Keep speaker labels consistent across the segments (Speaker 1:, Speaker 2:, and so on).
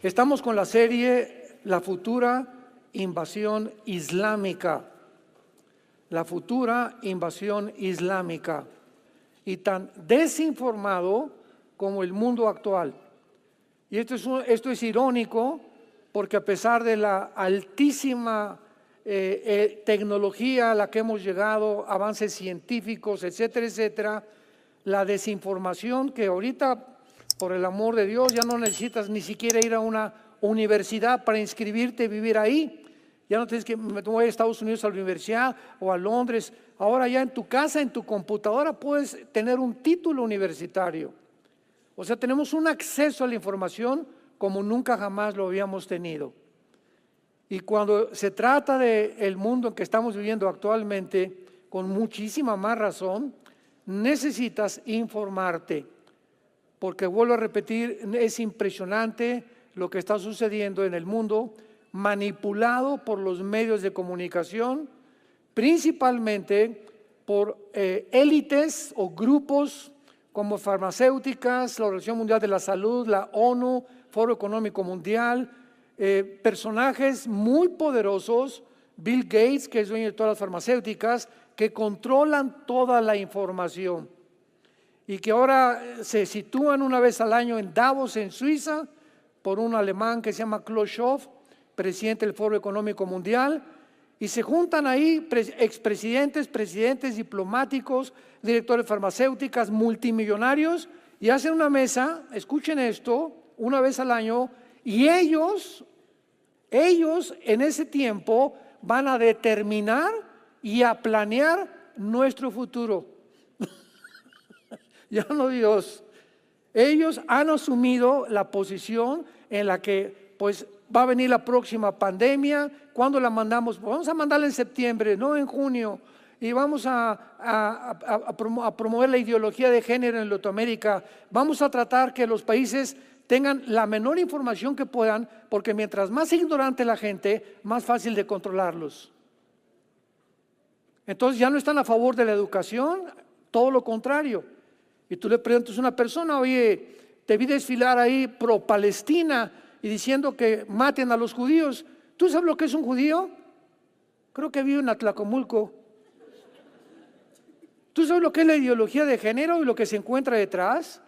Speaker 1: Estamos con la serie La futura invasión islámica. La futura invasión islámica. Y tan desinformado como el mundo actual. Y esto es irónico porque a pesar de la altísima tecnología a la que hemos llegado, avances científicos, etcétera, etcétera, la desinformación que ahorita, por el amor de Dios, ya no necesitas ni siquiera ir a una universidad para inscribirte y vivir ahí. Ya no tienes que me voy a Estados Unidos a la universidad o a Londres. Ahora ya en tu casa, en tu computadora puedes tener un título universitario. O sea, tenemos un acceso a la información como nunca jamás lo habíamos tenido. Y cuando se trata del mundo en que estamos viviendo actualmente, con muchísima más razón, necesitas informarte. Porque vuelvo a repetir, es impresionante lo que está sucediendo en el mundo, manipulado por los medios de comunicación, principalmente por élites o grupos como farmacéuticas, la Organización Mundial de la Salud, la ONU, Foro Económico Mundial, personajes muy poderosos, Bill Gates, que es dueño de todas las farmacéuticas, que controlan toda la información y que ahora se sitúan una vez al año en Davos, en Suiza, por un alemán que se llama Klaus Schwab, presidente del Foro Económico Mundial, y se juntan ahí expresidentes, presidentes, diplomáticos, directores de farmacéuticas, multimillonarios, y hacen una mesa, escuchen esto, una vez al año, y ellos en ese tiempo van a determinar y a planear nuestro futuro. Ya no Dios. Ellos han asumido la posición en la que pues va a venir la próxima pandemia. ¿Cuándo la mandamos? Vamos a mandarla en septiembre, no en junio. Y vamos a promover la ideología de género en Latinoamérica. Vamos a tratar que los países tengan la menor información que puedan, porque mientras más ignorante la gente, más fácil de controlarlos. Entonces ya no están a favor de la educación, todo lo contrario. Y tú le preguntas a una persona, oye, te vi desfilar ahí pro Palestina y diciendo que maten a los judíos. ¿Tú sabes lo que es un judío? Creo que vive en Atlacomulco. ¿Tú sabes lo que es la ideología de género y lo que se encuentra detrás?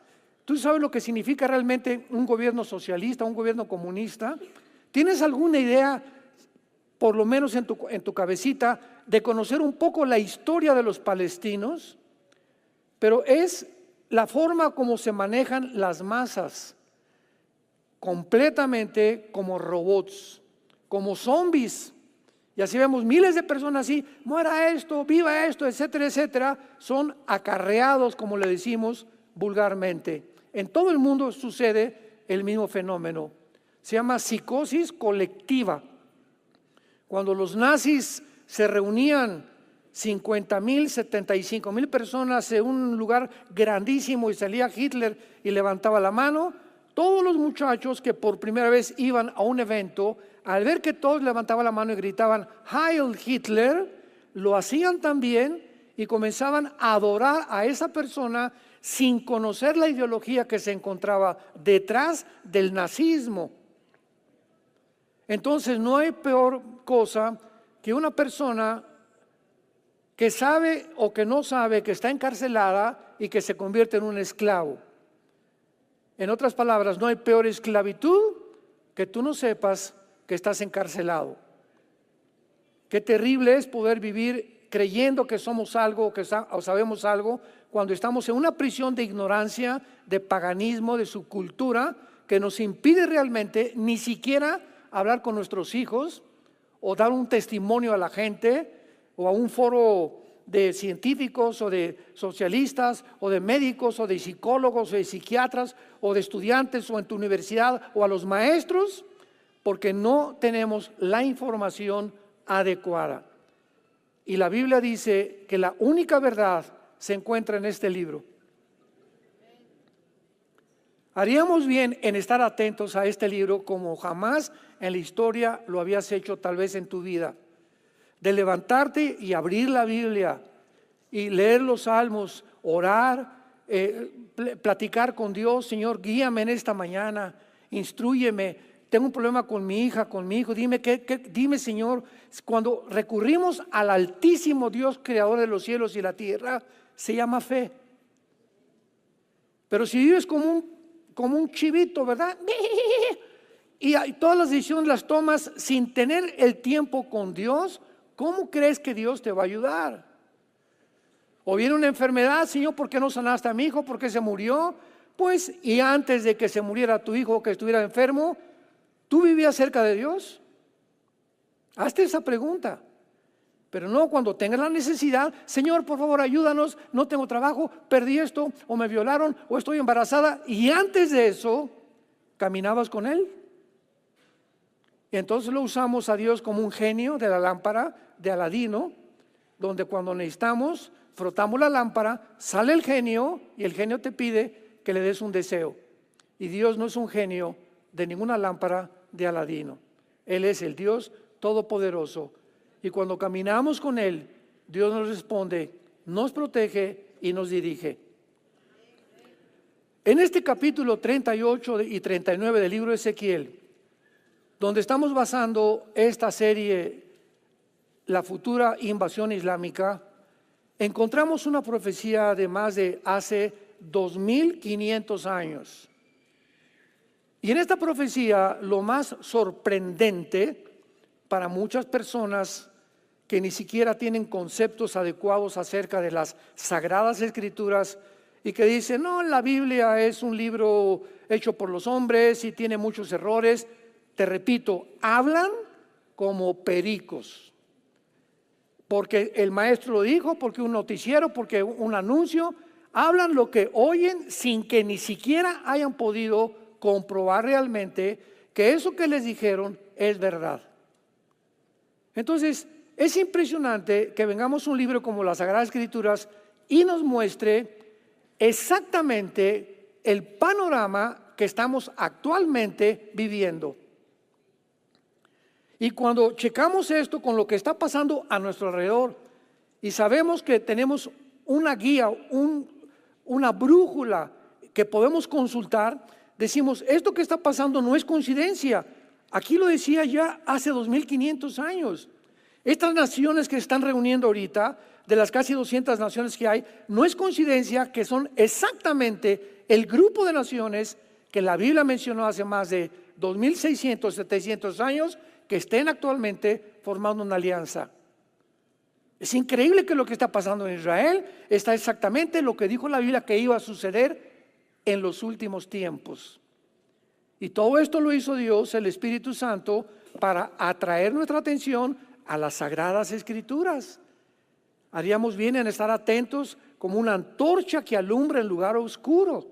Speaker 1: ¿Tú sabes lo que significa realmente un gobierno socialista, un gobierno comunista? ¿Tienes alguna idea, por lo menos en tu cabecita, de conocer un poco la historia de los palestinos? Pero es la forma como se manejan las masas, completamente como robots, como zombies. Y así vemos miles de personas así, muera esto, viva esto, etcétera, etcétera. Son acarreados, como le decimos vulgarmente. En todo el mundo sucede el mismo fenómeno. Se llama psicosis colectiva. Cuando los nazis se reunían 50,000, 75,000 personas en un lugar grandísimo y salía Hitler y levantaba la mano, todos los muchachos que por primera vez iban a un evento, al ver que todos levantaban la mano y gritaban Heil Hitler, lo hacían también y comenzaban a adorar a esa persona sin conocer la ideología que se encontraba detrás del nazismo. Entonces no hay peor cosa que una persona que sabe o que no sabe que está encarcelada y que se convierte en un esclavo. En otras palabras, no hay peor esclavitud que tú no sepas que estás encarcelado. Qué terrible es poder vivir creyendo que somos algo o sabemos algo cuando estamos en una prisión de ignorancia, de paganismo, de subcultura, que nos impide realmente ni siquiera hablar con nuestros hijos o dar un testimonio a la gente o a un foro de científicos o de socialistas o de médicos o de psicólogos o de psiquiatras o de estudiantes o en tu universidad o a los maestros, porque no tenemos la información adecuada. Y la Biblia dice que la única verdad se encuentra en este libro. Haríamos bien en estar atentos a este libro como jamás en la historia lo habías hecho tal vez en tu vida. De levantarte y abrir la Biblia y leer los salmos, orar, platicar con Dios. Señor, guíame en esta mañana, instrúyeme, tengo un problema con mi hija, con mi hijo, dime, dime, Señor. Cuando recurrimos al Altísimo Dios, creador de los cielos y la tierra, se llama fe. Pero si vives como un chivito, ¿verdad? Y todas las decisiones las tomas sin tener el tiempo con Dios, ¿cómo crees que Dios te va a ayudar? O viene una enfermedad, Señor, ¿por qué no sanaste a mi hijo? ¿Por qué se murió? Pues, y antes de que se muriera tu hijo, que estuviera enfermo, ¿tú vivías cerca de Dios? Hazte esa pregunta. Pero no cuando tengas la necesidad, Señor, por favor, ayúdanos, no tengo trabajo, perdí esto, o me violaron, o estoy embarazada. Y antes de eso, caminabas con Él. Y entonces lo usamos a Dios como un genio de la lámpara de Aladino, donde cuando necesitamos, frotamos la lámpara, sale el genio y el genio te pide que le des un deseo. Y Dios no es un genio de ninguna lámpara de Aladino. Él es el Dios todopoderoso. Y cuando caminamos con Él, Dios nos responde, nos protege y nos dirige. En este capítulo 38 y 39 del libro de Ezequiel, donde estamos basando esta serie, la futura invasión islámica, encontramos una profecía de más de hace 2500 años. Y en esta profecía, lo más sorprendente para muchas personas que ni siquiera tienen conceptos adecuados acerca de las Sagradas Escrituras y que dicen, no, la Biblia es un libro hecho por los hombres y tiene muchos errores. Te repito, hablan como pericos. Porque el maestro lo dijo, porque un noticiero, porque un anuncio, hablan lo que oyen sin que ni siquiera hayan podido comprobar realmente que eso que les dijeron es verdad. Entonces, es impresionante que vengamos a un libro como las Sagradas Escrituras y nos muestre exactamente el panorama que estamos actualmente viviendo. Y cuando checamos esto con lo que está pasando a nuestro alrededor y sabemos que tenemos una guía, una brújula que podemos consultar, decimos, esto que está pasando no es coincidencia. Aquí lo decía ya hace 2500 años. Estas naciones que se están reuniendo ahorita, de las casi 200 naciones que hay, no es coincidencia que son exactamente el grupo de naciones que la Biblia mencionó hace más de 2600, 700 años, que estén actualmente formando una alianza. Es increíble que lo que está pasando en Israel está exactamente lo que dijo la Biblia que iba a suceder en los últimos tiempos. Y todo esto lo hizo Dios, el Espíritu Santo, para atraer nuestra atención a las Sagradas Escrituras. Haríamos bien en estar atentos como una antorcha que alumbra en lugar oscuro.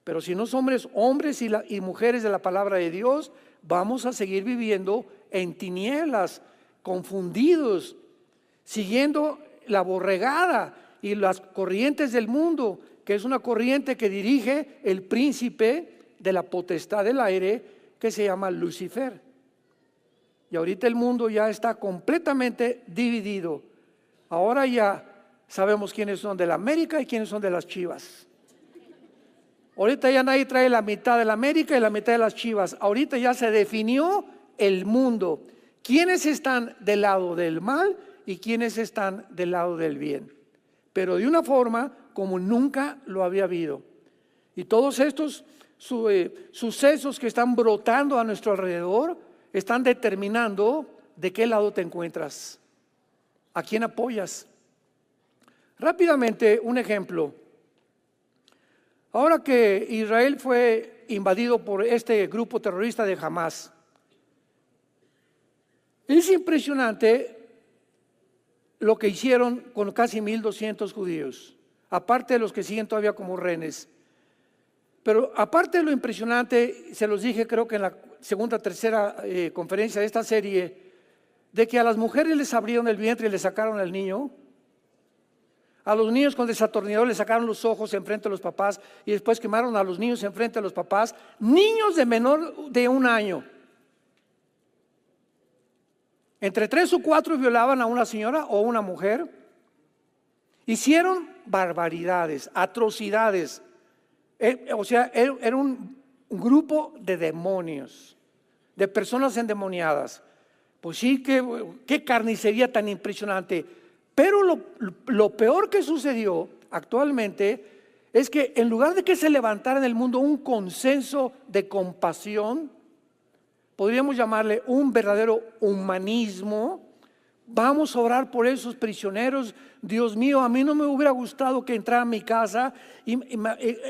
Speaker 1: Pero si no somos hombres y mujeres de la palabra de Dios, vamos a seguir viviendo en tinieblas, confundidos, siguiendo la borregada y las corrientes del mundo, que es una corriente que dirige el príncipe de la potestad del aire, que se llama Lucifer. Y ahorita el mundo ya está completamente dividido. Ahora ya sabemos quiénes son de la América y quiénes son de las Chivas. Ahorita ya nadie trae la mitad de la América y la mitad de las Chivas. Ahorita ya se definió el mundo. ¿Quiénes están del lado del mal y quiénes están del lado del bien? Pero de una forma como nunca lo había habido. Y todos estos sucesos que están brotando a nuestro alrededor están determinando de qué lado te encuentras, a quién apoyas. Rápidamente, un ejemplo. Ahora que Israel fue invadido por este grupo terrorista de Hamás, es impresionante lo que hicieron con casi 1200 judíos, aparte de los que siguen todavía como rehenes. Pero aparte de lo impresionante, se los dije creo que en la segunda, tercera conferencia de esta serie, de que a las mujeres les abrieron el vientre y les sacaron al niño. A los niños con desatornillador les sacaron los ojos enfrente de los papás y después quemaron a los niños enfrente de los papás. Niños de menor de 1 año. Entre 3 o 4 violaban a una señora o una mujer. Hicieron barbaridades, atrocidades. O sea, era un grupo de demonios. de personas endemoniadas. Pues sí, qué carnicería tan impresionante. Pero lo peor que sucedió actualmente es que en lugar de que se levantara en el mundo un consenso de compasión, podríamos llamarle un verdadero humanismo. Vamos a orar por esos prisioneros. Dios mío, a mí no me hubiera gustado que entrara a mi casa y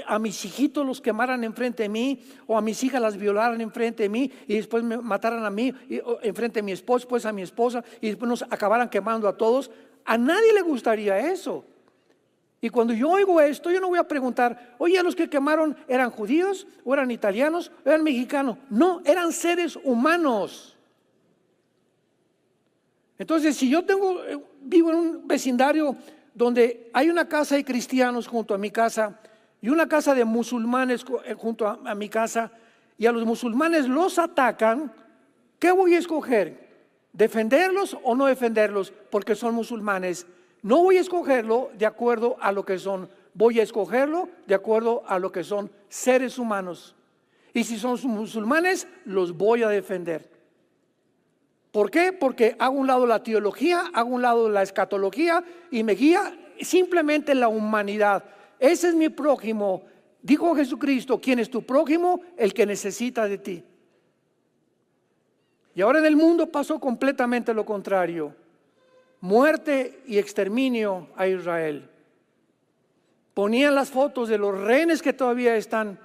Speaker 1: a mis hijitos los quemaran enfrente de mí, o a mis hijas las violaran enfrente de mí y después me mataran a mí enfrente de mi esposo, después a mi esposa, y después nos acabaran quemando a todos. A nadie le gustaría eso. Y cuando yo oigo esto, yo no voy a preguntar, oye, ¿los que quemaron eran judíos o eran italianos o eran mexicanos? No, eran seres humanos. Entonces, si yo vivo en un vecindario donde hay una casa de cristianos junto a mi casa y una casa de musulmanes junto a mi casa, y a los musulmanes los atacan, ¿qué voy a escoger? ¿Defenderlos o no defenderlos? Porque son musulmanes. No voy a escogerlo de acuerdo a lo que son, voy a escogerlo de acuerdo a lo que son seres humanos. Y si son musulmanes, los voy a defender. ¿Por qué? Porque hago un lado la teología, hago un lado la escatología y me guía simplemente la humanidad. Ese es mi prójimo. Dijo Jesucristo, ¿quién es tu prójimo? El que necesita de ti. Y ahora en el mundo pasó completamente lo contrario. Muerte y exterminio a Israel. Ponían las fotos de los rehenes que todavía están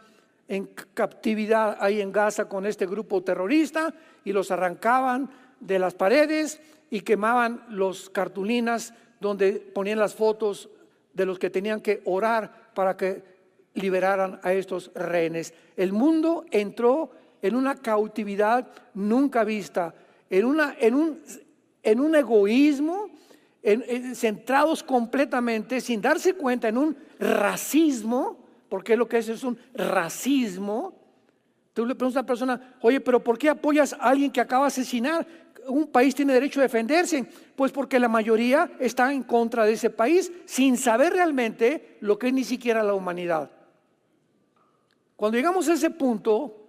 Speaker 1: en captividad ahí en Gaza con este grupo terrorista y los arrancaban de las paredes y quemaban los cartulinas donde ponían las fotos de los que tenían que orar para que liberaran a estos rehenes. El mundo entró en una cautividad nunca vista, en un egoísmo, centrados completamente, sin darse cuenta, en un racismo, porque lo que es un racismo. Tú le preguntas a una persona, oye, pero ¿por qué apoyas a alguien que acaba de asesinar? Un país tiene derecho a defenderse. Pues porque la mayoría está en contra de ese país, sin saber realmente lo que es ni siquiera la humanidad. Cuando llegamos a ese punto,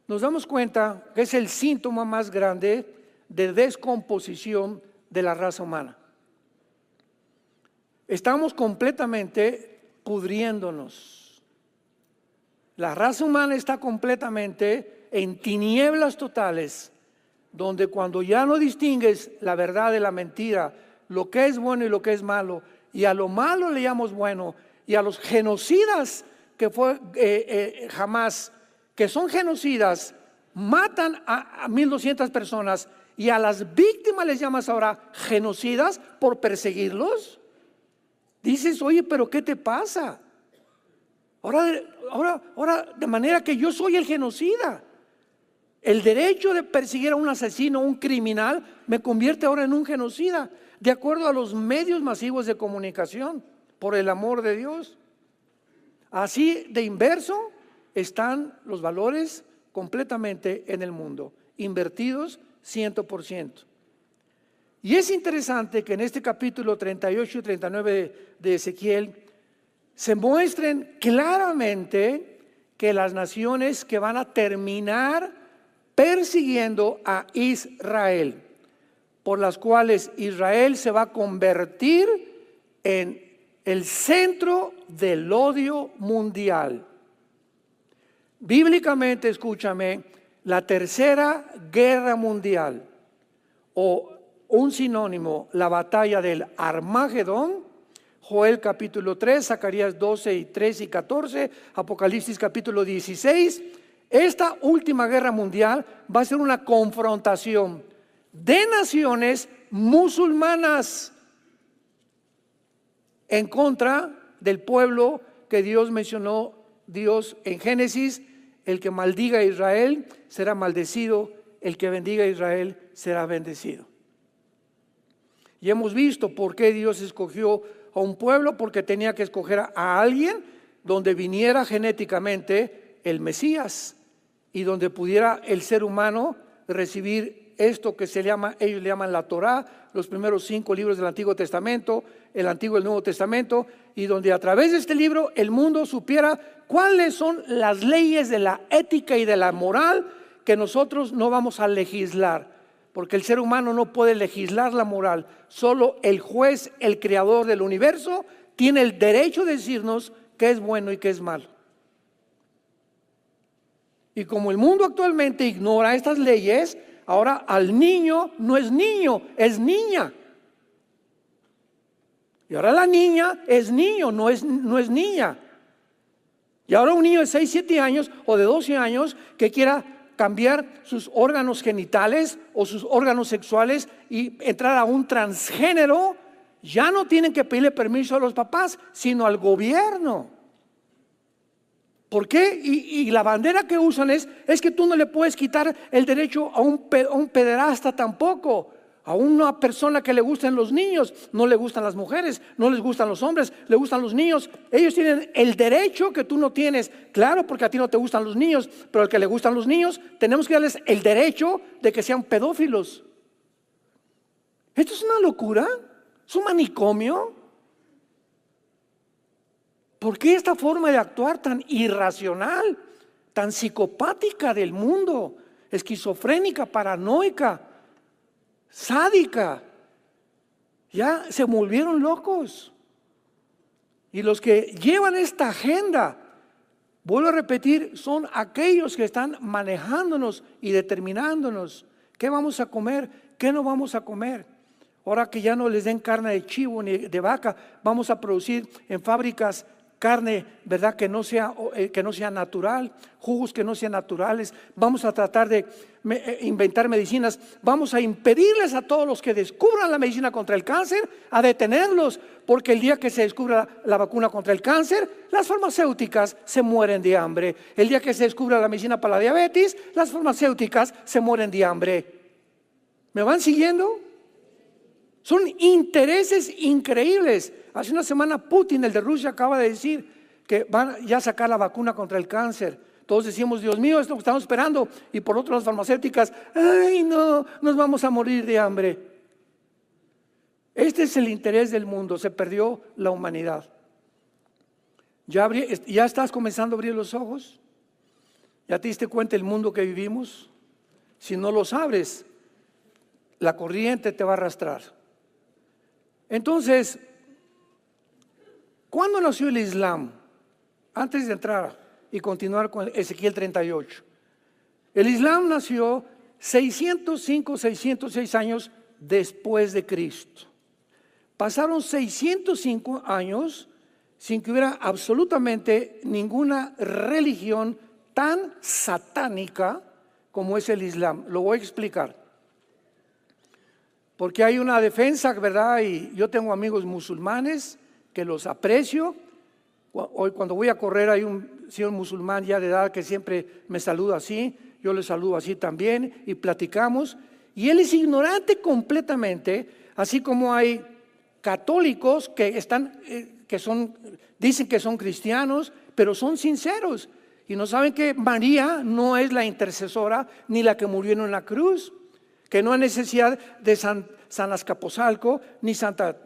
Speaker 1: nos damos cuenta que es el síntoma más grande de descomposición de la raza humana. Estamos completamente pudriéndonos. La raza humana está completamente en tinieblas totales, donde cuando ya no distingues la verdad de la mentira, lo que es bueno y lo que es malo, y a lo malo le llamamos bueno, y a los genocidas que fue Hamás, que son genocidas, matan a 1,200 personas, y a las víctimas les llamas ahora genocidas por perseguirlos. Dices, oye, pero ¿qué te pasa? Ahora, de manera que yo soy el genocida. El derecho de perseguir a un asesino, un criminal, me convierte ahora en un genocida, de acuerdo a los medios masivos de comunicación, por el amor de Dios. Así de inverso están los valores completamente en el mundo, invertidos 100%. Y es interesante que en este capítulo 38 y 39 de Ezequiel se muestren claramente que las naciones que van a terminar persiguiendo a Israel, por las cuales Israel se va a convertir en el centro del odio mundial. Bíblicamente, escúchame, la tercera guerra mundial, o un sinónimo, la batalla del Armagedón, Joel capítulo 3, Zacarías 12 y 13 y 14, Apocalipsis capítulo 16. Esta última guerra mundial va a ser una confrontación de naciones musulmanas en contra del pueblo que Dios mencionó. Dios en Génesis, el que maldiga a Israel será maldecido, el que bendiga a Israel será bendecido. Y hemos visto por qué Dios escogió a un pueblo, porque tenía que escoger a alguien donde viniera genéticamente el Mesías y donde pudiera el ser humano recibir esto que ellos le llaman la Torá, los primeros 5 libros del Antiguo Testamento, el Antiguo y el Nuevo Testamento, y donde a través de este libro el mundo supiera cuáles son las leyes de la ética y de la moral que nosotros no vamos a legislar, porque el ser humano no puede legislar la moral. Solo el juez, el creador del universo, tiene el derecho de decirnos qué es bueno y qué es malo. Y como el mundo actualmente ignora estas leyes, ahora al niño no es niño, es niña. Y ahora la niña es niño, no es niña. Y ahora un niño de 6, 7 años o de 12 años que quiera cambiar sus órganos genitales o sus órganos sexuales y entrar a un transgénero, ya no tienen que pedirle permiso a los papás, sino al gobierno. ¿Por qué? Y la bandera que usan es que tú no le puedes quitar el derecho a un pederasta tampoco. A una persona que le gustan los niños, no le gustan las mujeres, no les gustan los hombres, le gustan los niños. Ellos tienen el derecho que tú no tienes. Claro, porque a ti no te gustan los niños, pero al que le gustan los niños, tenemos que darles el derecho de que sean pedófilos. Esto es una locura, es un manicomio. ¿Por qué esta forma de actuar tan irracional, tan psicopática del mundo, esquizofrénica, paranoica, sádica? Ya se volvieron locos. Y los que llevan esta agenda, vuelvo a repetir, son aquellos que están manejándonos y determinándonos qué vamos a comer, qué no vamos a comer. Ahora que ya no les den carne de chivo ni de vaca, vamos a producir en fábricas carne, ¿verdad? Que no sea natural, jugos que no sean naturales. Vamos a tratar de inventar medicinas. Vamos a impedirles a todos los que descubran la medicina contra el cáncer, a detenerlos, porque el día que se descubra la vacuna contra el cáncer, las farmacéuticas se mueren de hambre. El día que se descubra la medicina para la diabetes, las farmacéuticas se mueren de hambre. ¿Me van siguiendo? Son intereses increíbles. Hace una semana Putin, el de Rusia, acaba de decir que van ya a sacar la vacuna contra el cáncer. Todos decimos, Dios mío, es lo que estamos esperando. Y por otro, las farmacéuticas, ay no, nos vamos a morir de hambre. Este es el interés del mundo, se perdió la humanidad. ¿Ya estás comenzando a abrir los ojos? ¿Ya te diste cuenta del mundo que vivimos? Si no los abres, la corriente te va a arrastrar. Entonces, ¿cuándo nació el Islam? Antes de entrar y continuar con Ezequiel 38. El Islam nació 605, 606 años después de Cristo. Pasaron 605 años sin que hubiera absolutamente ninguna religión tan satánica como es el Islam. Lo voy a explicar. Porque hay una defensa, ¿verdad? Y yo tengo amigos musulmanes que los aprecio. Hoy cuando voy a correr hay un señor musulmán ya de edad que siempre me saluda así. Yo le saludo así también y platicamos. Y él es ignorante completamente, así como hay católicos que dicen que son cristianos, pero son sinceros. Y no saben que María no es la intercesora ni la que murió en una cruz. Que no hay necesidad de San Azcapotzalco, ni Santa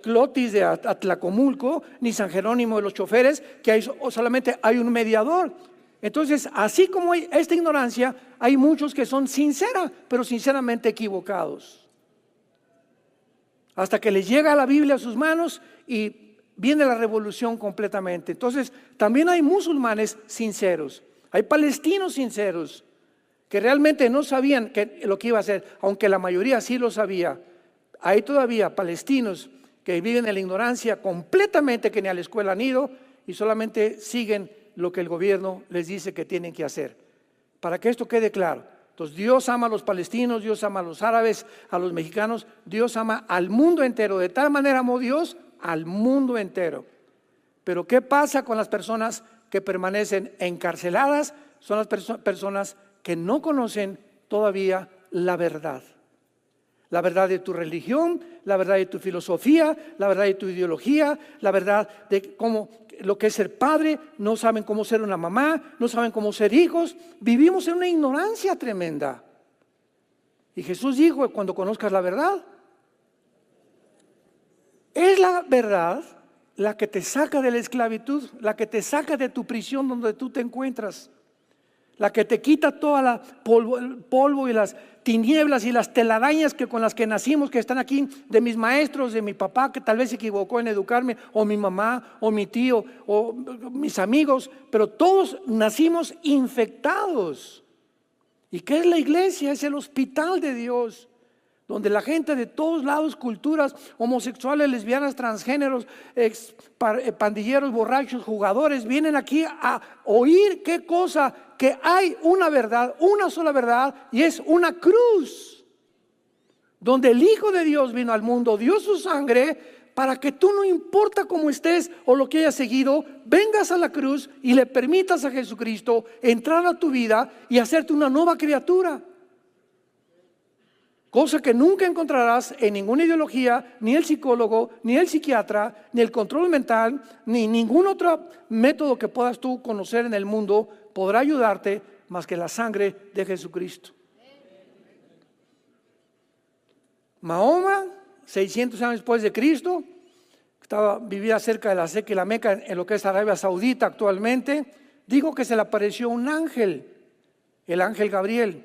Speaker 1: Clotis de Atlacomulco, ni San Jerónimo de los choferes, que solamente hay un mediador. Entonces, así como hay esta ignorancia, hay muchos que son sinceros, pero sinceramente equivocados. Hasta que les llega la Biblia a sus manos y viene la revolución completamente. Entonces, también hay musulmanes sinceros, hay palestinos sinceros, que realmente no sabían lo que iba a hacer, aunque la mayoría sí lo sabía. Hay todavía palestinos que viven en la ignorancia completamente, que ni a la escuela han ido y solamente siguen lo que el gobierno les dice que tienen que hacer. Para que esto quede claro. Entonces Dios ama a los palestinos, Dios ama a los árabes, a los mexicanos, Dios ama al mundo entero. De tal manera amó Dios al mundo entero. Pero ¿qué pasa con las personas que permanecen encarceladas? Son las personas que no conocen todavía la verdad. La verdad de tu religión, la verdad de tu filosofía, la verdad de tu ideología, la verdad de cómo lo que es ser padre, no saben cómo ser una mamá, no saben cómo ser hijos. Vivimos en una ignorancia tremenda. Y Jesús dijo, cuando conozcas la verdad, es la verdad la que te saca de la esclavitud, la que te saca de tu prisión donde tú te encuentras. la que te quita toda la polvo, el polvo y las tinieblas y las telarañas que con las que nacimos, que están aquí, de mis maestros, de mi papá que tal vez se equivocó en educarme, o mi mamá, o mi tío, o mis amigos, pero todos nacimos infectados. ¿Y qué es la iglesia? Es el hospital de Dios, donde la gente de todos lados, culturas, homosexuales, lesbianas, transgéneros, pandilleros, borrachos, jugadores, vienen aquí a oír qué cosa, que hay una verdad, una sola verdad, y es una cruz, donde el Hijo de Dios vino al mundo, dio su sangre, para que tú, no importa cómo estés o lo que hayas seguido, vengas a la cruz y le permitas a Jesucristo entrar a tu vida y hacerte una nueva criatura. Cosa que nunca encontrarás en ninguna ideología, ni el psicólogo, ni el psiquiatra, ni el control mental, ni ningún otro método que puedas tú conocer en el mundo podrá ayudarte más que la sangre de Jesucristo. Mahoma, 600 años después de Cristo, vivía cerca de la Meca y la Meca, en lo que es Arabia Saudita actualmente, dijo que se le apareció un ángel, el ángel Gabriel.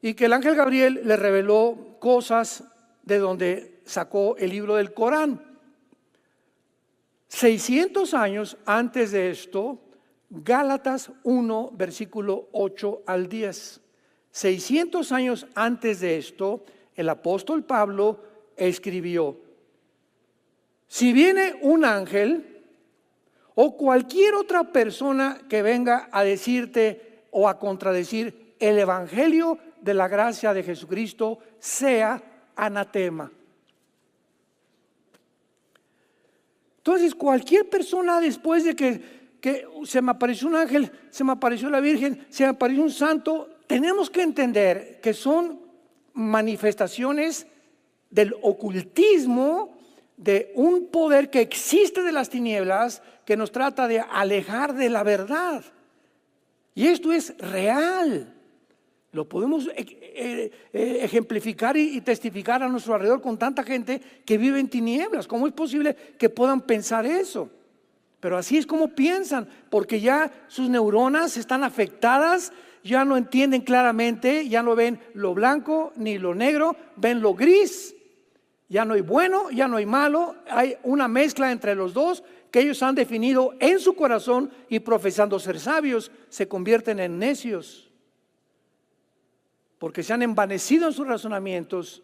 Speaker 1: Y que el ángel Gabriel le reveló cosas de donde sacó el libro del Corán. 600 años antes de esto, Gálatas 1, versículo 8 al 10. 600 años antes de esto, el apóstol Pablo escribió: si viene un ángel o cualquier otra persona que venga a decirte o a contradecir el evangelio de la gracia de Jesucristo, sea anatema. Entonces, cualquier persona, después de que se me apareció un ángel, se me apareció la Virgen, se me apareció un santo, tenemos que entender que son manifestaciones del ocultismo, de un poder que existe de las tinieblas, que nos trata de alejar de la verdad. Y esto es real. Lo podemos ejemplificar y testificar a nuestro alrededor con tanta gente que vive en tinieblas. ¿Cómo es posible que puedan pensar eso? Pero así es como piensan, porque ya sus neuronas están afectadas, ya no entienden claramente, ya no ven lo blanco ni lo negro, ven lo gris. Ya no hay bueno, ya no hay malo, hay una mezcla entre los dos que ellos han definido en su corazón, y profesando ser sabios, se convierten en necios. Porque se han envanecido en sus razonamientos,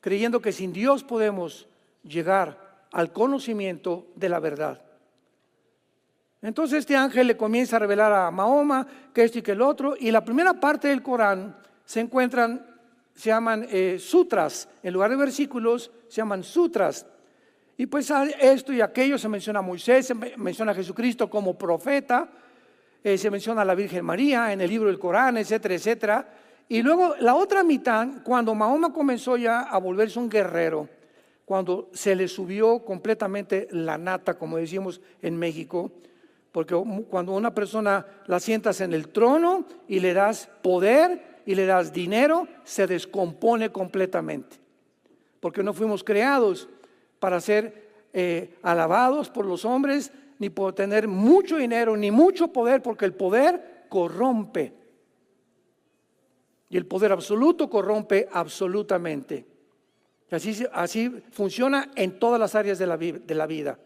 Speaker 1: creyendo que sin Dios podemos llegar al conocimiento de la verdad. Entonces este ángel le comienza a revelar a Mahoma que esto y que el otro, y la primera parte del Corán se llaman sutras, en lugar de versículos se llaman sutras. Y pues esto y aquello, se menciona a Moisés, se menciona a Jesucristo como profeta, se menciona a la Virgen María en el libro del Corán, etcétera, etcétera. Y luego la otra mitad, cuando Mahoma comenzó ya a volverse un guerrero, cuando se le subió completamente la nata, como decimos en México, porque cuando una persona la sientas en el trono y le das poder y le das dinero, se descompone completamente. Porque no fuimos creados para ser alabados por los hombres, ni por tener mucho dinero, ni mucho poder, porque el poder corrompe. Y el poder absoluto corrompe absolutamente. Así funciona en todas las áreas de la vida.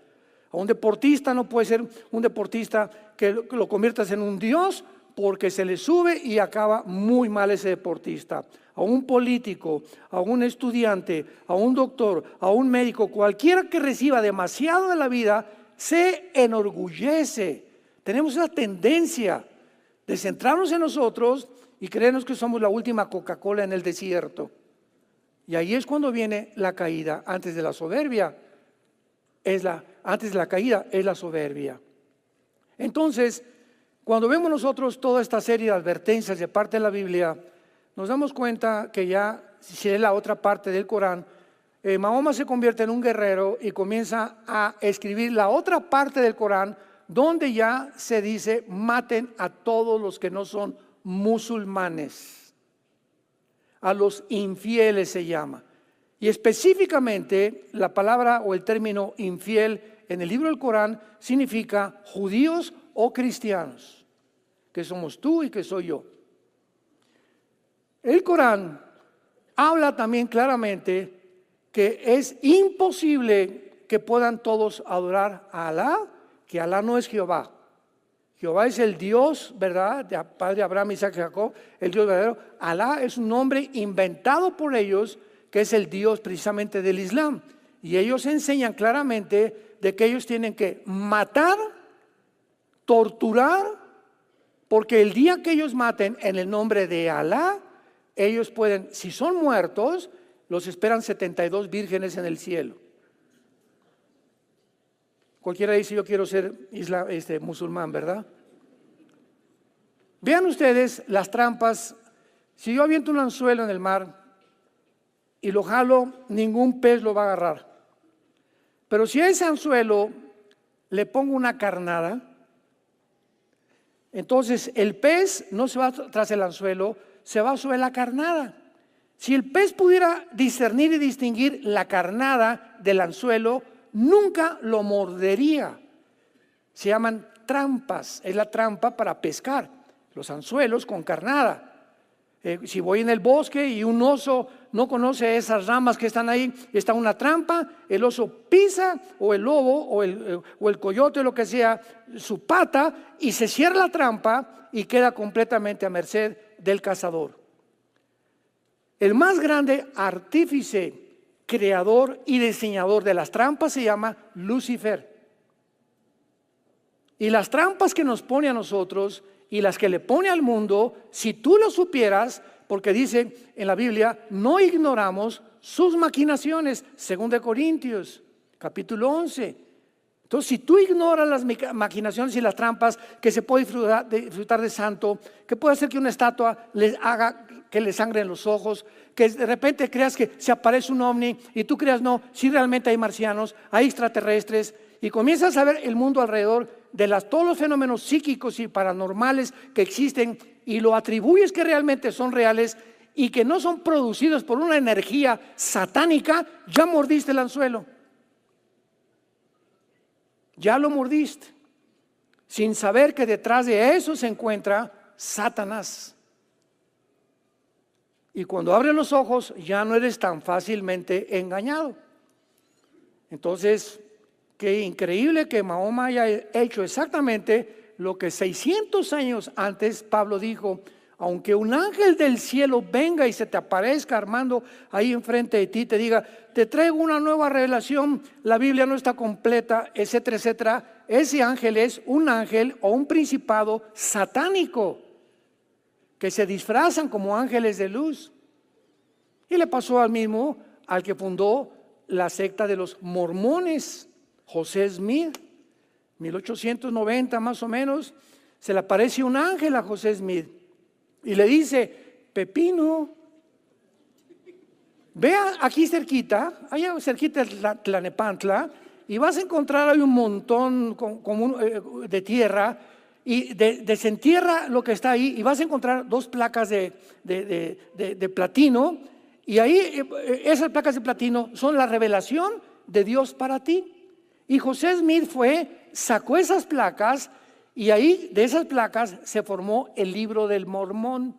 Speaker 1: A un deportista no puede ser un deportista que lo conviertas en un dios, porque se le sube y acaba muy mal ese deportista. A un político, a un estudiante, a un doctor, a un médico, cualquiera que reciba demasiado de la vida, se enorgullece. Tenemos esa tendencia de centrarnos en nosotros y creernos que somos la última Coca-Cola en el desierto. Y ahí es cuando viene la caída. Antes de la soberbia antes de la caída es la soberbia. Entonces, cuando vemos nosotros toda esta serie de advertencias de parte de la Biblia, nos damos cuenta que ya, si es la otra parte del Corán, Mahoma se convierte en un guerrero y comienza a escribir la otra parte del Corán, donde ya se dice: maten a todos los que no son musulmanes, a los infieles se llama. Y específicamente la palabra o el término infiel en el libro del Corán significa judíos o cristianos, que somos tú y que soy yo. El Corán habla también claramente que es imposible que puedan todos adorar a Alá, que Alá no es Jehová. Jehová es el Dios, ¿verdad? De padre Abraham, Isaac y Jacob, el Dios verdadero. Alá es un nombre inventado por ellos, que es el Dios precisamente del Islam. Y ellos enseñan claramente de que ellos tienen que matar, torturar, porque el día que ellos maten en el nombre de Alá, ellos pueden, si son muertos, los esperan 72 vírgenes en el cielo. Cualquiera dice, yo quiero ser musulmán, ¿verdad? Vean ustedes las trampas. Si yo aviento un anzuelo en el mar y lo jalo, ningún pez lo va a agarrar. Pero si a ese anzuelo le pongo una carnada, entonces el pez no se va tras el anzuelo, se va sobre la carnada. Si el pez pudiera discernir y distinguir la carnada del anzuelo, nunca lo mordería. Se llaman trampas, es la trampa para pescar, los anzuelos con carnada. Si voy en el bosque y un oso no conoce esas ramas que están ahí, está una trampa, el oso pisa, o el lobo o el coyote o lo que sea, su pata, y se cierra la trampa y queda completamente a merced del cazador. El más grande artífice, creador y diseñador de las trampas se llama Lucifer. Y las trampas que nos pone a nosotros y las que le pone al mundo, si tú lo supieras, porque dice en la Biblia, no ignoramos sus maquinaciones, 2 Corintios, capítulo 11. Entonces, si tú ignoras las maquinaciones y las trampas, que se puede disfrutar de santo, que puede hacer que una estatua les haga que le sangren los ojos, que de repente creas que se aparece un ovni y tú creas no, si realmente hay marcianos, hay extraterrestres, y comienzas a ver el mundo alrededor de todos los fenómenos psíquicos y paranormales que existen y lo atribuyes que realmente son reales y que no son producidos por una energía satánica, ya mordiste el anzuelo. Ya lo mordiste, sin saber que detrás de eso se encuentra Satanás. Y cuando abres los ojos ya no eres tan fácilmente engañado. Entonces, qué increíble que Mahoma haya hecho exactamente lo que 600 años antes Pablo dijo: aunque un ángel del cielo venga y se te aparezca, Armando, ahí enfrente de ti, te diga, te traigo una nueva revelación, la Biblia no está completa, etcétera, etcétera. Ese ángel es un ángel o un principado satánico, que se disfrazan como ángeles de luz. Y le pasó al mismo, al que fundó la secta de los mormones, José Smith, 1890 más o menos, se le aparece un ángel a José Smith. Y le dice, Pepino, vea aquí cerquita, allá cerquita de Tlalnepantla, y vas a encontrar ahí un montón de tierra, y desentierra lo que está ahí, y vas a encontrar 2 placas de platino, y ahí esas placas de platino son la revelación de Dios para ti. Y José Smith sacó esas placas, y ahí de esas placas se formó el libro del Mormón.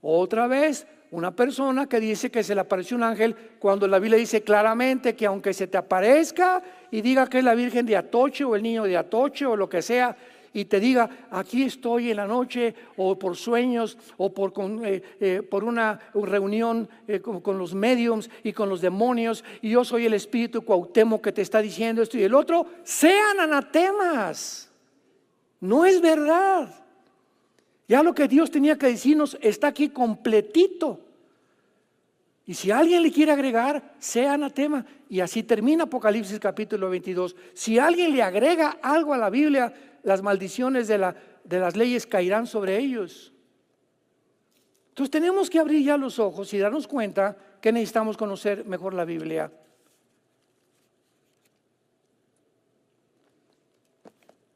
Speaker 1: Otra vez, una persona que dice que se le apareció un ángel, cuando la Biblia dice claramente que aunque se te aparezca y diga que es la Virgen de Atoche o el niño de Atoche o lo que sea, y te diga, aquí estoy en la noche, o por sueños, o por una reunión con los mediums y con los demonios, y yo soy el espíritu Cuauhtémoc que te está diciendo esto y el otro, sean anatemas. No es verdad. Ya lo que Dios tenía que decirnos está aquí completito. Y si alguien le quiere agregar, sea anatema. Y así termina Apocalipsis capítulo 22. Si alguien le agrega algo a la Biblia, las maldiciones de las leyes caerán sobre ellos. Entonces tenemos que abrir ya los ojos y darnos cuenta que necesitamos conocer mejor la Biblia.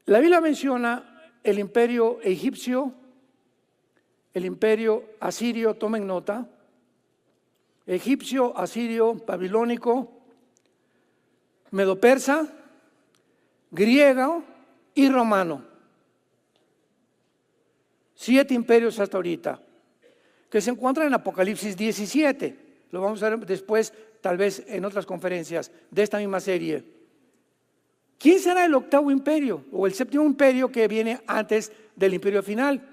Speaker 1: La Biblia menciona el imperio egipcio, el imperio asirio, tomen nota, egipcio, asirio, babilónico, medo-persa, griego y romano. 7 imperios hasta ahorita, que se encuentran en Apocalipsis 17. Lo vamos a ver después, tal vez en otras conferencias de esta misma serie. ¿Quién será el octavo imperio o el séptimo imperio que viene antes del imperio final?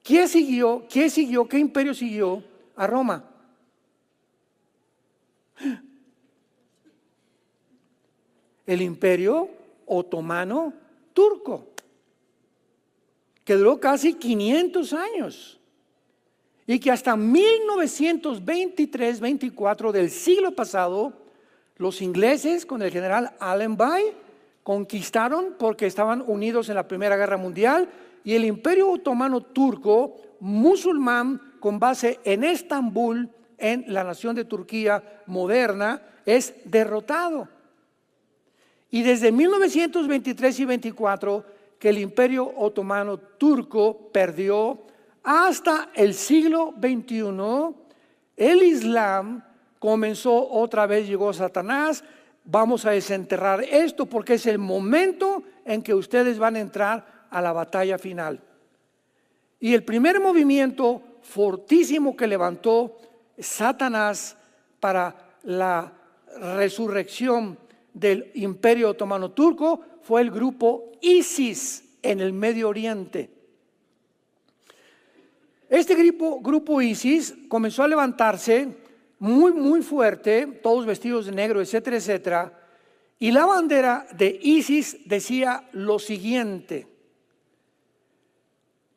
Speaker 1: ¿Qué siguió? ¿Qué imperio siguió a Roma? El imperio otomano turco, que duró casi 500 años y que hasta 1923-24 del siglo pasado, los ingleses con el general Allenby conquistaron porque estaban unidos en la Primera Guerra Mundial, y el imperio otomano turco musulmán con base en Estambul, en la nación de Turquía moderna, es derrotado. Y desde 1923 y 24 que el imperio otomano turco perdió, hasta el siglo XXI, el Islam comenzó otra vez, llegó Satanás. Vamos a desenterrar esto porque es el momento en que ustedes van a entrar a la batalla final. Y el primer movimiento fortísimo que levantó Satanás para la resurrección del imperio otomano turco fue el grupo ISIS en el Medio Oriente. Este grupo ISIS comenzó a levantarse muy fuerte, todos vestidos de negro, etcétera, etcétera. Y la bandera de ISIS decía lo siguiente: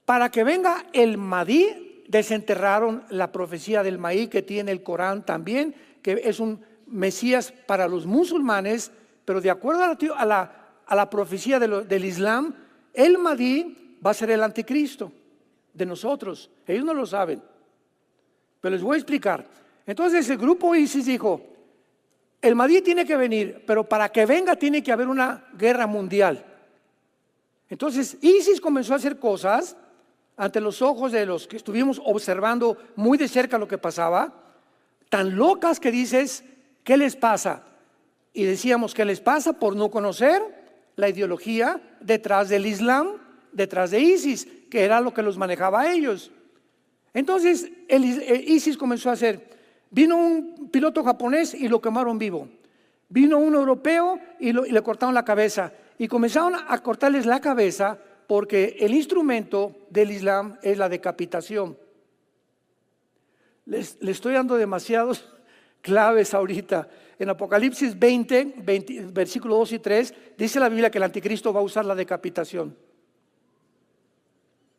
Speaker 1: para que venga el Mahdi. Desenterraron la profecía del Mahdi que tiene el Corán también, que es un Mesías para los musulmanes, pero de acuerdo a la profecía del Islam, el Mahdi va a ser el anticristo de nosotros. Ellos no lo saben, pero les voy a explicar. Entonces el grupo ISIS dijo: el Mahdi tiene que venir, pero para que venga tiene que haber una guerra mundial. Entonces ISIS comenzó a hacer cosas ante los ojos de los que estuvimos observando muy de cerca lo que pasaba, tan locas que dices, ¿qué les pasa? Y decíamos, ¿qué les pasa? Por no conocer la ideología detrás del Islam, detrás de ISIS, que era lo que los manejaba a ellos. Entonces el ISIS comenzó a hacer. Vino un piloto japonés y lo quemaron vivo. Vino un europeo y le cortaron la cabeza. Y comenzaron a cortarles la cabeza porque el instrumento del Islam es la decapitación. Les estoy dando demasiados claves ahorita. En Apocalipsis 20, versículo 2 y 3, dice la Biblia que el anticristo va a usar la decapitación.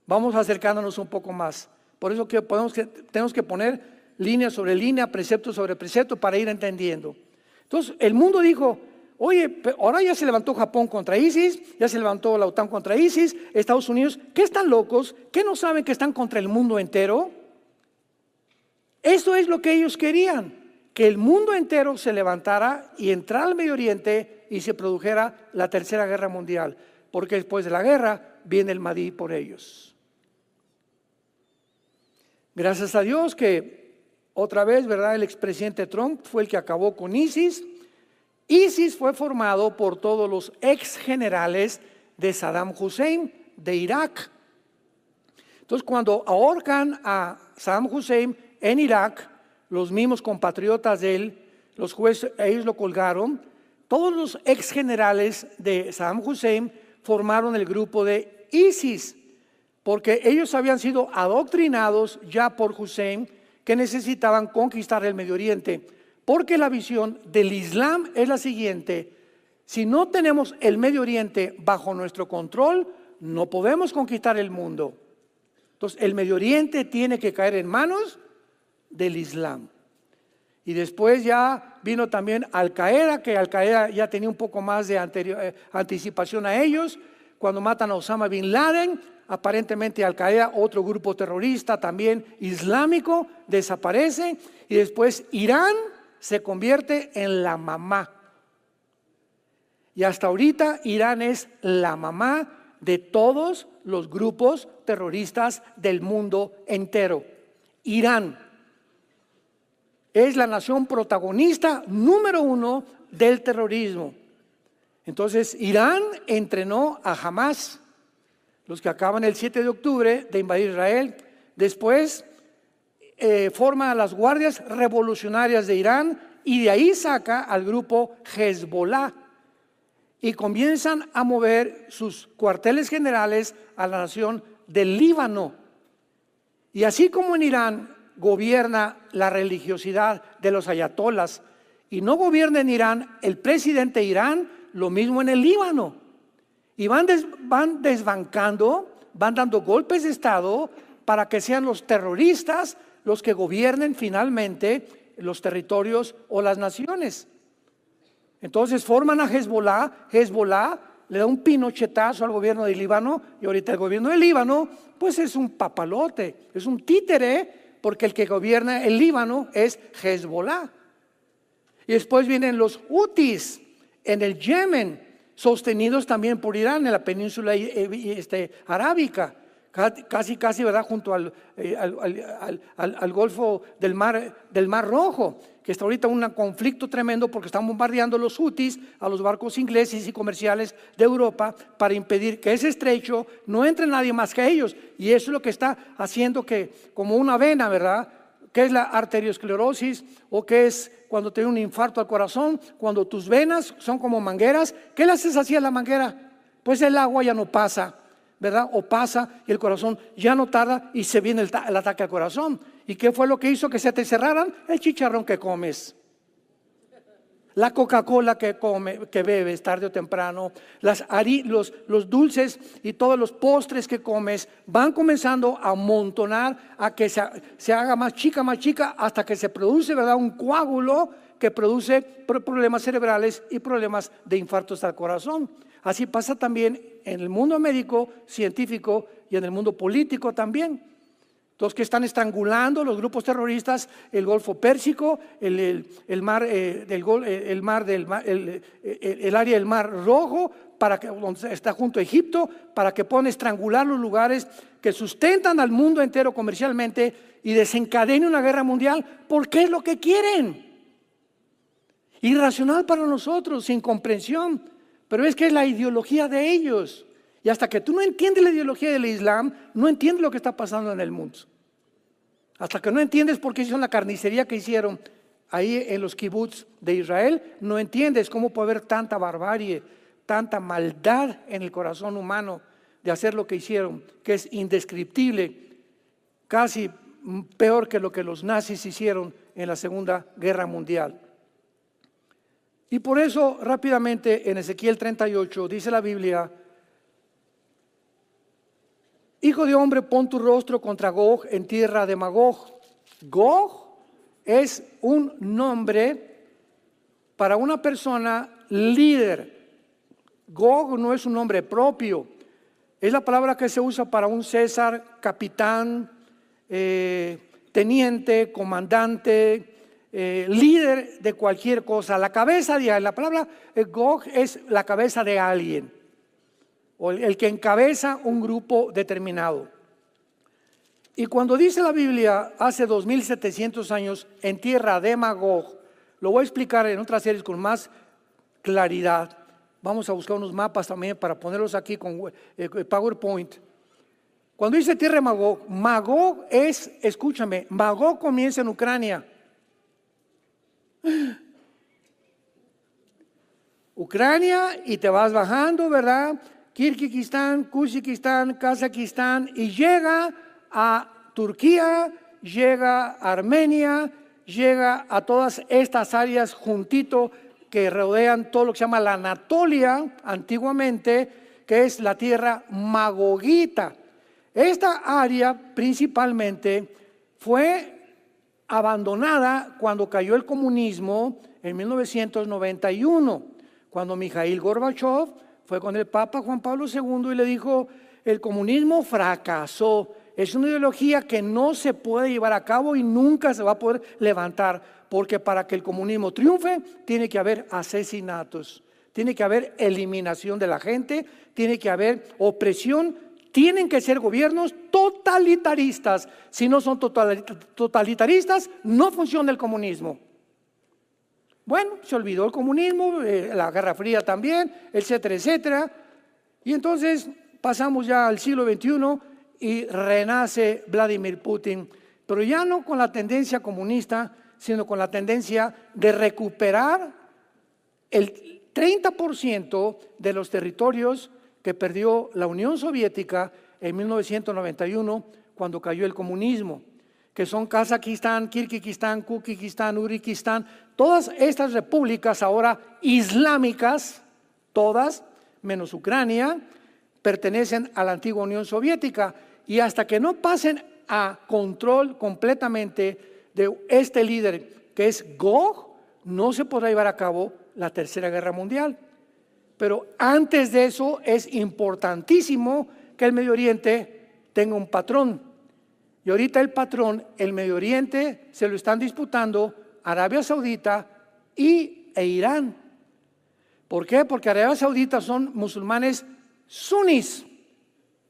Speaker 1: Vamos acercándonos un poco más. Por eso tenemos que poner línea sobre línea, precepto sobre precepto para ir entendiendo. Entonces el mundo dijo: oye, ahora ya se levantó Japón contra ISIS, ya se levantó la OTAN contra ISIS, Estados Unidos, ¿qué están locos? ¿Qué no saben que están contra el mundo entero? Eso es lo que ellos querían, que el mundo entero se levantara y entrara al Medio Oriente y se produjera la Tercera Guerra Mundial, porque después de la guerra viene el Mahdi por ellos. Gracias a Dios que otra vez, ¿verdad? El expresidente Trump fue el que acabó con ISIS. ISIS fue formado por todos los ex generales de Saddam Hussein de Irak. Entonces, cuando ahorcan a Saddam Hussein en Irak, los mismos compatriotas de él, los jueces, ellos lo colgaron. Todos los ex generales de Saddam Hussein formaron el grupo de ISIS, porque ellos habían sido adoctrinados ya por Hussein que necesitaban conquistar el Medio Oriente. Porque la visión del Islam es la siguiente: si no tenemos el Medio Oriente bajo nuestro control, no podemos conquistar el mundo. Entonces el Medio Oriente tiene que caer en manos del Islam. Y después ya vino también Al-Qaeda, que Al-Qaeda ya tenía un poco más de anticipación a ellos. Cuando matan a Osama Bin Laden, aparentemente Al-Qaeda, otro grupo terrorista también islámico, desaparece. Y después Irán se convierte en la mamá. Y hasta ahorita Irán es la mamá de todos los grupos terroristas del mundo entero. Irán es la nación protagonista número 1 del terrorismo. Entonces Irán entrenó a Hamas. los que acaban el 7 de octubre de invadir Israel. Después forma a las guardias revolucionarias de Irán y de ahí saca al grupo Hezbollah. Y comienzan a mover sus cuarteles generales a la nación del Líbano. Y así como en Irán gobierna la religiosidad de los ayatolas y no gobierna en Irán el presidente de Irán, lo mismo en el Líbano. Y van desbancando, van dando golpes de Estado para que sean los terroristas los que gobiernen finalmente los territorios o las naciones. Entonces forman a Hezbollah. Hezbollah le da un pinochetazo al gobierno del Líbano y ahorita el gobierno del Líbano pues es un papalote, es un títere, porque el que gobierna el Líbano es Hezbollah. Y después vienen los Hutis en el Yemen, sostenidos también por Irán en la península arábica, casi, ¿verdad? Junto al Golfo del Mar Rojo, que está ahorita un conflicto tremendo porque están bombardeando los Hutis a los barcos ingleses y comerciales de Europa para impedir que ese estrecho no entre nadie más que ellos. Y eso es lo que está haciendo que, como una vena, ¿verdad? ¿Qué es la arteriosclerosis? ¿O qué es cuando te da un infarto al corazón? Cuando tus venas son como mangueras. ¿Qué le haces así a la manguera? Pues el agua ya no pasa, ¿verdad? O pasa y el corazón ya no tarda y se viene el ataque al corazón. ¿Y qué fue lo que hizo que se te cerraran? El chicharrón que comes, la Coca-Cola que bebes tarde o temprano, los dulces y todos los postres que comes van comenzando a amontonar, a que se haga más chica, hasta que se produce, ¿verdad?, un coágulo que produce problemas cerebrales y problemas de infartos al corazón. Así pasa también en el mundo médico, científico y en el mundo político también. Los que están estrangulando los grupos terroristas, el Golfo Pérsico, el área del Mar Rojo, donde está junto a Egipto, para que puedan estrangular los lugares que sustentan al mundo entero comercialmente y desencadenen una guerra mundial, porque es lo que quieren. Irracional para nosotros, sin comprensión, pero es que es la ideología de ellos. Y hasta que tú no entiendes la ideología del Islam, no entiendes lo que está pasando en el mundo. Hasta que no entiendes por qué hicieron la carnicería que hicieron ahí en los kibbutz de Israel, no entiendes cómo puede haber tanta barbarie, tanta maldad en el corazón humano de hacer lo que hicieron, que es indescriptible, casi peor que lo que los nazis hicieron en la Segunda Guerra Mundial. Y por eso rápidamente en Ezequiel 38 dice la Biblia: Hijo de hombre, pon tu rostro contra Gog en tierra de Magog. Gog es un nombre para una persona líder. Gog no es un nombre propio. Es la palabra que se usa para un César, capitán, teniente, comandante, líder de cualquier cosa. La cabeza de alguien. La palabra Gog es la cabeza de alguien, o el que encabeza un grupo determinado. Y cuando dice la Biblia hace 2700 años en tierra de Magog, lo voy a explicar en otras series con más claridad. Vamos a buscar unos mapas también para ponerlos aquí con PowerPoint. Cuando dice tierra de Magog, Magog es, escúchame, Magog comienza en Ucrania. Ucrania, y te vas bajando, ¿verdad? Kirguistán, Kuzikistán, Kazajistán, y llega a Turquía, llega a Armenia, llega a todas estas áreas juntito que rodean todo lo que se llama la Anatolia antiguamente, que es la tierra magogita. Esta área principalmente fue abandonada cuando cayó el comunismo en 1991, cuando Mikhail Gorbachev fue con el Papa Juan Pablo II y le dijo: el comunismo fracasó, es una ideología que no se puede llevar a cabo y nunca se va a poder levantar, porque para que el comunismo triunfe tiene que haber asesinatos, tiene que haber eliminación de la gente, tiene que haber opresión, tienen que ser gobiernos totalitaristas. Si no son totalitaristas, no funciona el comunismo. Bueno, se olvidó el comunismo, la Guerra Fría también, etcétera, etcétera. Y entonces pasamos ya al siglo XXI y renace Vladimir Putin, pero ya no con la tendencia comunista, sino con la tendencia de recuperar el 30% de los territorios que perdió la Unión Soviética en 1991 cuando cayó el comunismo, que son Kazajistán, Kirguistán, Kuzbekistán, Uzbekistán, todas estas repúblicas ahora islámicas, todas menos Ucrania, pertenecen a la antigua Unión Soviética, y hasta que no pasen a control completamente de este líder que es Gog, no se podrá llevar a cabo la Tercera Guerra Mundial. Pero antes de eso es importantísimo que el Medio Oriente tenga un patrón. Y ahorita el patrón, el Medio Oriente, se lo están disputando Arabia Saudita e Irán. ¿Por qué? Porque Arabia Saudita son musulmanes sunís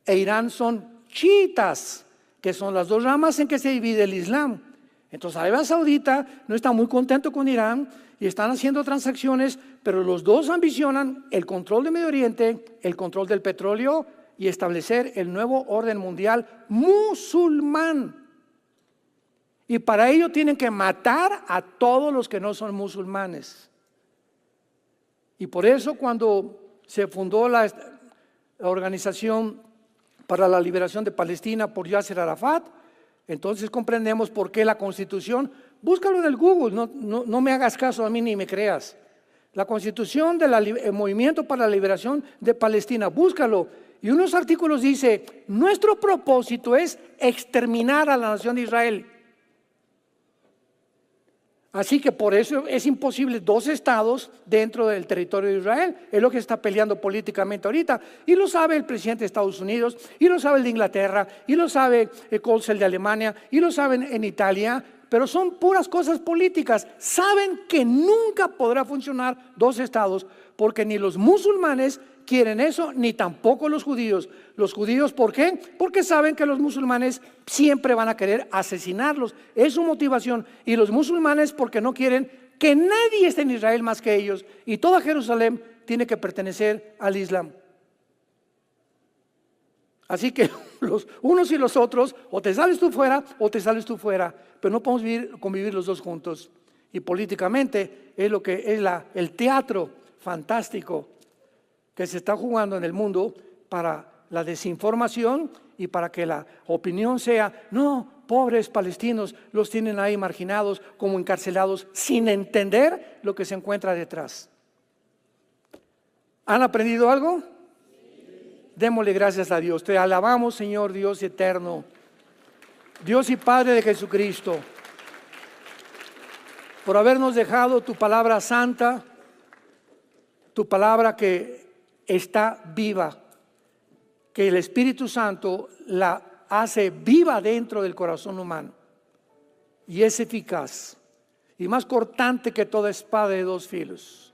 Speaker 1: e Irán son chiitas, que son las dos ramas en que se divide el Islam. Entonces Arabia Saudita no está muy contento con Irán y están haciendo transacciones, pero los dos ambicionan el control del Medio Oriente, el control del petróleo y establecer el nuevo orden mundial musulmán. Y para ello tienen que matar a todos los que no son musulmanes. Y por eso cuando se fundó la Organización para la Liberación de Palestina por Yasser Arafat, entonces comprendemos por qué la Constitución, búscalo en el Google, no me hagas caso a mí ni me creas. La Constitución del Movimiento para la Liberación de Palestina, búscalo. Y unos artículos dice, nuestro propósito es exterminar a la nación de Israel. Así que por eso es imposible dos estados dentro del territorio de Israel. Es lo que está peleando políticamente ahorita. Y lo sabe el presidente de Estados Unidos, y lo sabe el de Inglaterra, y lo sabe el Kohl de Alemania, y lo saben en Italia. Pero son puras cosas políticas. Saben que nunca podrá funcionar dos estados, porque ni los musulmanes quieren eso, ni tampoco los judíos. Los judíos, ¿por qué? Porque saben que los musulmanes siempre van a querer asesinarlos. Es su motivación. Y los musulmanes porque no quieren que nadie esté en Israel más que ellos. Y toda Jerusalén tiene que pertenecer al Islam. Así que los unos y los otros, o te sales tú fuera o te sales tú fuera. Pero no podemos convivir los dos juntos. Y políticamente es lo que es el teatro fantástico que se está jugando en el mundo para la desinformación y para que la opinión sea, no, pobres palestinos, los tienen ahí marginados, como encarcelados, sin entender lo que se encuentra detrás. ¿Han aprendido algo? Démosle gracias a Dios. Te alabamos, Señor Dios eterno, Dios y Padre de Jesucristo, por habernos dejado tu palabra santa, tu palabra que está viva, que el Espíritu Santo la hace viva dentro del corazón humano y es eficaz y más cortante que toda espada de dos filos.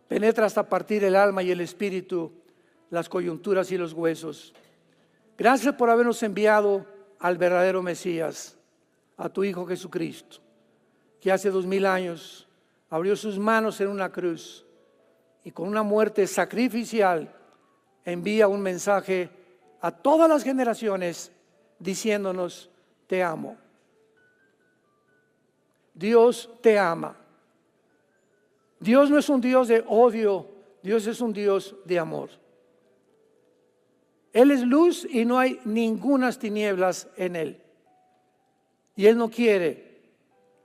Speaker 1: Penetra hasta partir el alma y el espíritu, las coyunturas y los huesos. Gracias por habernos enviado al verdadero Mesías, a tu Hijo Jesucristo, que hace 2000 años abrió sus manos en una cruz y con una muerte sacrificial envía un mensaje a todas las generaciones diciéndonos, te amo. Dios te ama. Dios no es un Dios de odio, Dios es un Dios de amor. Él es luz y no hay ningunas tinieblas en Él. Y Él no quiere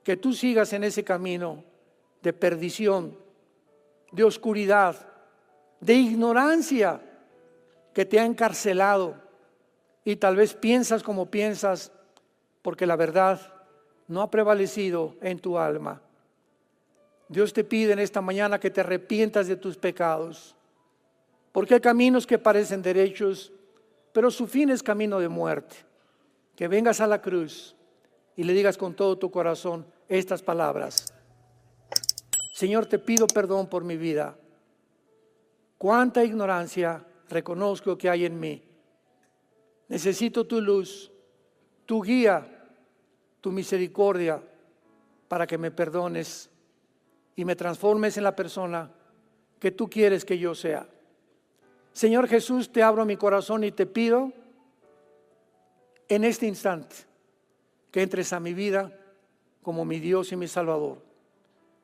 Speaker 1: que tú sigas en ese camino de perdición, de oscuridad, de ignorancia que te ha encarcelado y tal vez piensas como piensas porque la verdad no ha prevalecido en tu alma. Dios te pide en esta mañana que te arrepientas de tus pecados, porque hay caminos que parecen derechos, pero su fin es camino de muerte. Que vengas a la cruz y le digas con todo tu corazón estas palabras: Señor, te pido perdón por mi vida. Cuánta ignorancia reconozco que hay en mí. Necesito tu luz, tu guía, tu misericordia para que me perdones y me transformes en la persona que tú quieres que yo sea. Señor Jesús, te abro mi corazón y te pido en este instante que entres a mi vida como mi Dios y mi Salvador,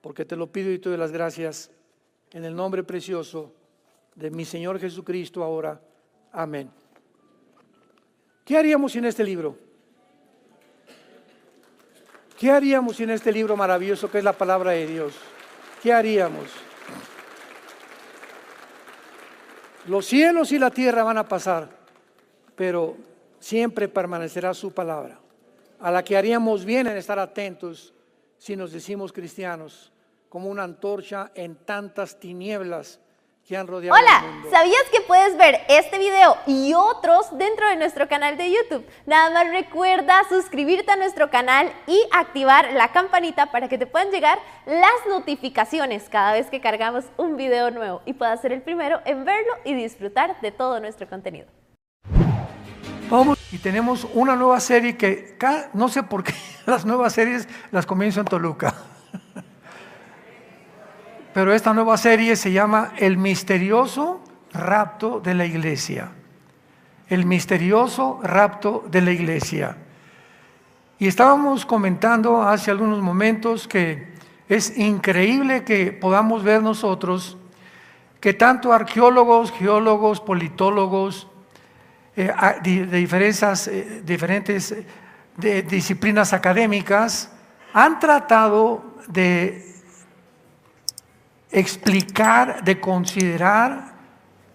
Speaker 1: porque te lo pido y te doy las gracias en el nombre precioso de mi Señor Jesucristo ahora. Amén. ¿Qué haríamos sin este libro? ¿Qué haríamos sin este libro maravilloso que es la palabra de Dios? ¿Qué haríamos? Los cielos y la tierra van a pasar, pero siempre permanecerá su palabra, a la que haríamos bien en estar atentos si nos decimos cristianos, como una antorcha en tantas tinieblas que han rodeado
Speaker 2: Hola,
Speaker 1: el mundo.
Speaker 2: ¿sabías que puedes ver este video y otros dentro de nuestro canal de YouTube? Nada más recuerda suscribirte a nuestro canal y activar la campanita para que te puedan llegar las notificaciones cada vez que cargamos un video nuevo y puedas ser el primero en verlo y disfrutar de todo nuestro contenido.
Speaker 1: Vamos, y tenemos una nueva serie que no sé por qué las nuevas series las comienzo en Toluca. Pero esta nueva serie se llama El misterioso rapto de la iglesia. El misterioso rapto de la iglesia. Y estábamos comentando hace algunos momentos que es increíble que podamos ver nosotros que tanto arqueólogos, geólogos, politólogos, de diferentes disciplinas académicas han tratado de explicar, de considerar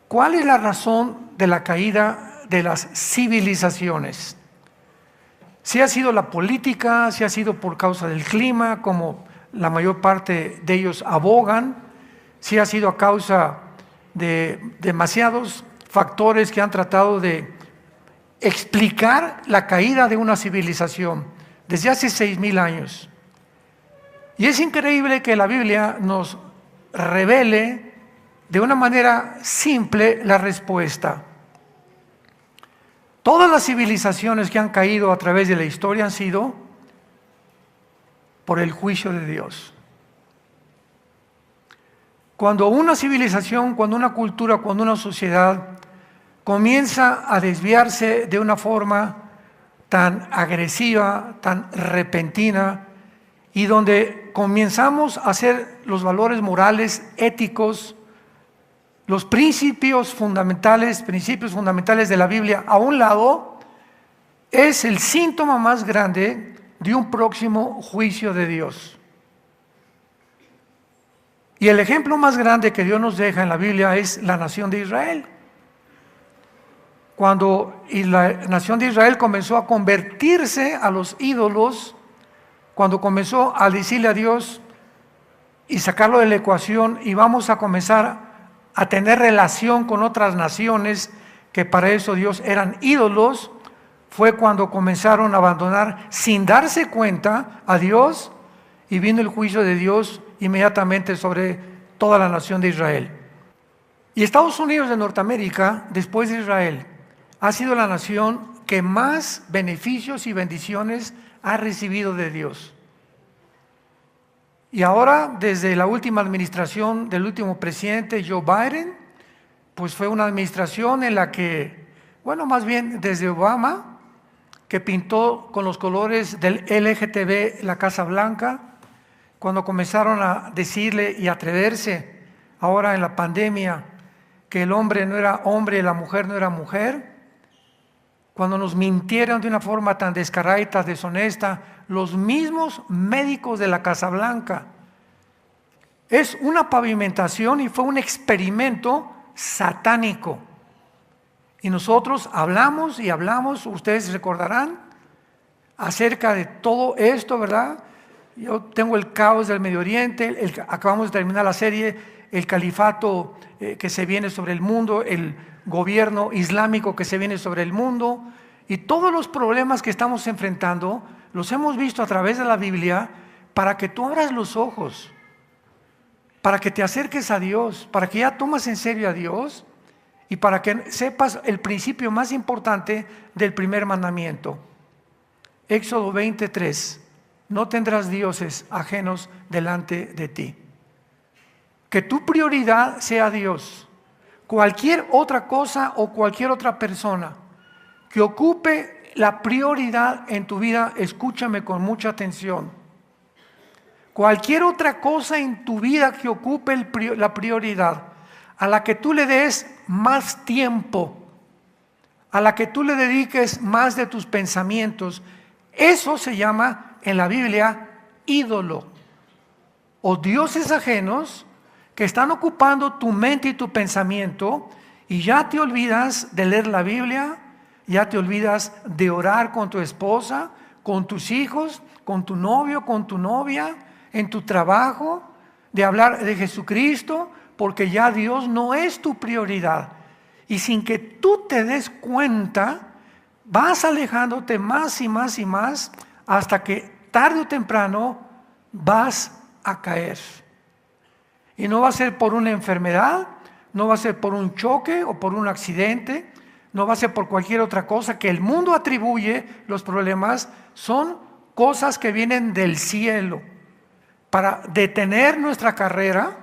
Speaker 1: cuál es la razón de la caída de las civilizaciones. Si ha sido la política, si ha sido por causa del clima, como la mayor parte de ellos abogan, si ha sido a causa de demasiados factores que han tratado de explicar la caída de una civilización desde hace 6,000 años. Y es increíble que la Biblia nos revele de una manera simple la respuesta. Todas las civilizaciones que han caído a través de la historia han sido por el juicio de Dios. Cuando una civilización, cuando una cultura, cuando una sociedad comienza a desviarse de una forma tan agresiva, tan repentina, y donde comenzamos a hacer los valores morales, éticos, los principios fundamentales de la Biblia a un lado, es el síntoma más grande de un próximo juicio de Dios. Y el ejemplo más grande que Dios nos deja en la Biblia es la nación de Israel. Cuando la nación de Israel comenzó a convertirse a los ídolos, cuando comenzó a decirle a Dios y sacarlo de la ecuación y vamos a comenzar a tener relación con otras naciones que para eso Dios eran ídolos, fue cuando comenzaron a abandonar sin darse cuenta a Dios y vino el juicio de Dios inmediatamente sobre toda la nación de Israel. Y Estados Unidos de Norteamérica, después de Israel, ha sido la nación que más beneficios y bendiciones ha recibido de Dios. Y ahora, desde la última administración del último presidente Joe Biden, pues fue una administración en la que, bueno, más bien desde Obama, que pintó con los colores del LGTB la Casa Blanca, cuando comenzaron a decirle y atreverse ahora en la pandemia que el hombre no era hombre y la mujer no era mujer, cuando nos mintieron de una forma tan descarada y tan deshonesta, los mismos médicos de la Casa Blanca. Es una pavimentación y fue un experimento satánico. Y nosotros hablamos y hablamos, ustedes recordarán, acerca de todo esto, ¿verdad? Yo tengo el caos del Medio Oriente, acabamos de terminar la serie, el califato que se viene sobre el mundo, el gobierno islámico que se viene sobre el mundo, y todos los problemas que estamos enfrentando los hemos visto a través de la Biblia para que tú abras los ojos, para que te acerques a Dios, para que ya tomas en serio a Dios y para que sepas el principio más importante del primer mandamiento. Éxodo 23, no tendrás dioses ajenos delante de ti. Que tu prioridad sea Dios. cualquier otra cosa o cualquier otra persona que ocupe la prioridad en tu vida, escúchame con mucha atención. Cualquier otra cosa en tu vida que ocupe la prioridad, a la que tú le des más tiempo, a la que tú le dediques más de tus pensamientos, eso se llama en la Biblia ídolo o dioses ajenos que están ocupando tu mente y tu pensamiento, y ya te olvidas de leer la Biblia, ya te olvidas de orar con tu esposa, con tus hijos, con tu novio, con tu novia, en tu trabajo, de hablar de Jesucristo, porque ya Dios no es tu prioridad. Y sin que tú te des cuenta, vas alejándote más y más y más, hasta que tarde o temprano vas a caer. Y no va a ser por una enfermedad, no va a ser por un choque o por un accidente, no va a ser por cualquier otra cosa que el mundo atribuye. Los problemas son cosas que vienen del cielo para detener nuestra carrera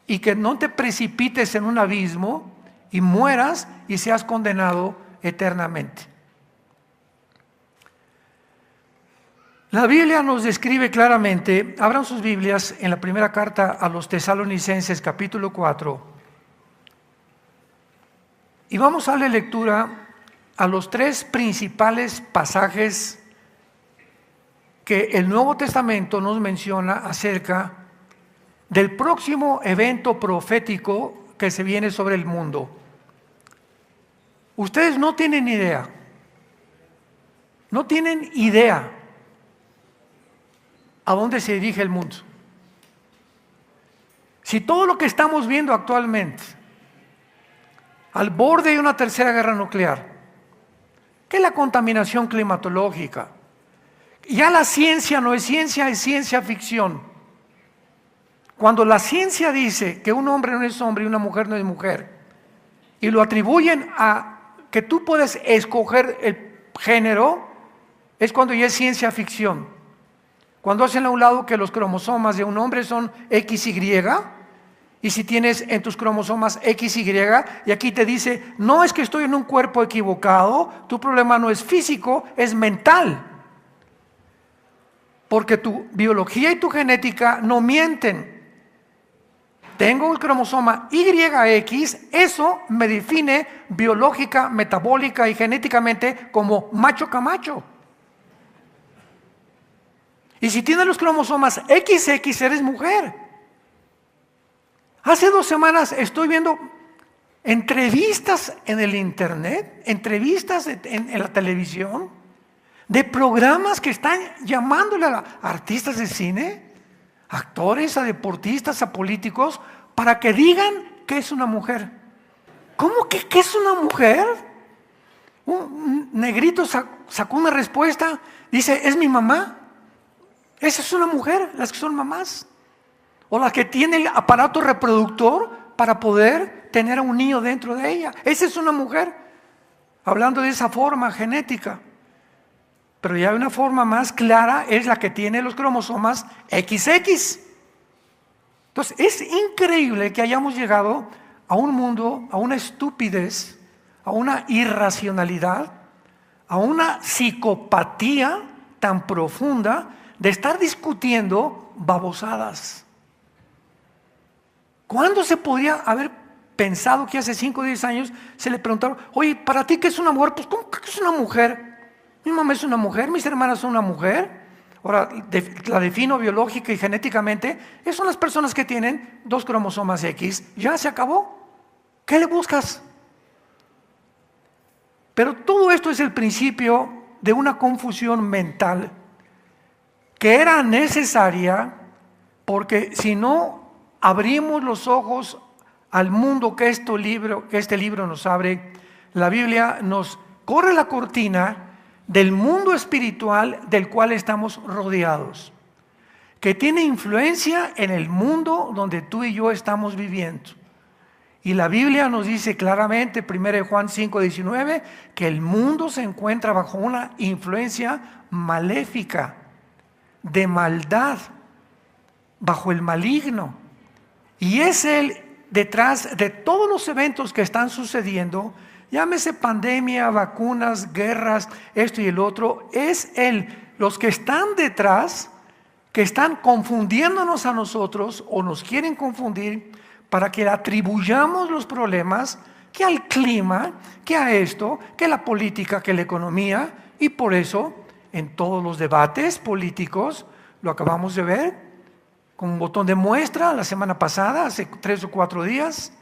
Speaker 1: y que no te precipites en un abismo y mueras y seas condenado eternamente. La Biblia nos describe claramente, abran sus Biblias en la primera carta a los Tesalonicenses capítulo 4, y vamos a darle lectura a los tres principales pasajes que el Nuevo Testamento nos menciona acerca del próximo evento profético que se viene sobre el mundo. Ustedes no tienen idea a dónde se dirige el mundo. Si todo lo que estamos viendo actualmente, al borde de una tercera guerra nuclear, que es la contaminación climatológica, ya la ciencia no es ciencia, es ciencia ficción. Cuando la ciencia dice que un hombre no es hombre y una mujer no es mujer, y lo atribuyen a que tú puedes escoger el género, es cuando ya es ciencia ficción. Cuando hacen a un lado que los cromosomas de un hombre son XY, y si tienes en tus cromosomas XY, y aquí te dice, no es que estoy en un cuerpo equivocado, tu problema no es físico, es mental. Porque tu biología y tu genética no mienten. Tengo el cromosoma YX, eso me define biológica, metabólica y genéticamente como macho camacho. Y si tienes los cromosomas XX, eres mujer. Hace 2 semanas estoy viendo entrevistas en el internet, entrevistas en la televisión, de programas que están llamándole a artistas de cine, actores, a deportistas, a políticos, para que digan que es una mujer. ¿Cómo que es una mujer? Un negrito sacó una respuesta, dice, es mi mamá. Esa es una mujer, las que son mamás. O la que tiene el aparato reproductor para poder tener a un niño dentro de ella. Esa es una mujer, hablando de esa forma genética. Pero ya hay una forma más clara, es la que tiene los cromosomas XX. Entonces es increíble que hayamos llegado a un mundo, a una estupidez, a una irracionalidad, a una psicopatía tan profunda de estar discutiendo babosadas. ¿Cuándo se podría haber pensado que hace 5 o 10 años se le preguntaron, oye, ¿para ti qué es una mujer? Pues ¿cómo que es una mujer? Mi mamá es una mujer, mis hermanas son una mujer. Ahora la defino biológica y genéticamente. Esas son las personas que tienen 2 cromosomas X. Ya se acabó. ¿Qué le buscas? Pero todo esto es el principio de una confusión mental que era necesaria, porque si no abrimos los ojos al mundo que este libro nos abre, la Biblia nos corre la cortina del mundo espiritual del cual estamos rodeados, que tiene influencia en el mundo donde tú y yo estamos viviendo. Y la Biblia nos dice claramente, 1 Juan 5:19, que el mundo se encuentra bajo una influencia maléfica, de maldad, bajo el maligno. Y es Él detrás de todos los eventos que están sucediendo, llámese pandemia, vacunas, guerras, esto y el otro, es los que están detrás, que están confundiéndonos a nosotros o nos quieren confundir para que atribuyamos los problemas que al clima, que a esto, que la política, que la economía, y por eso en todos los debates políticos, lo acabamos de ver con un botón de muestra la semana pasada, hace 3 o 4 días,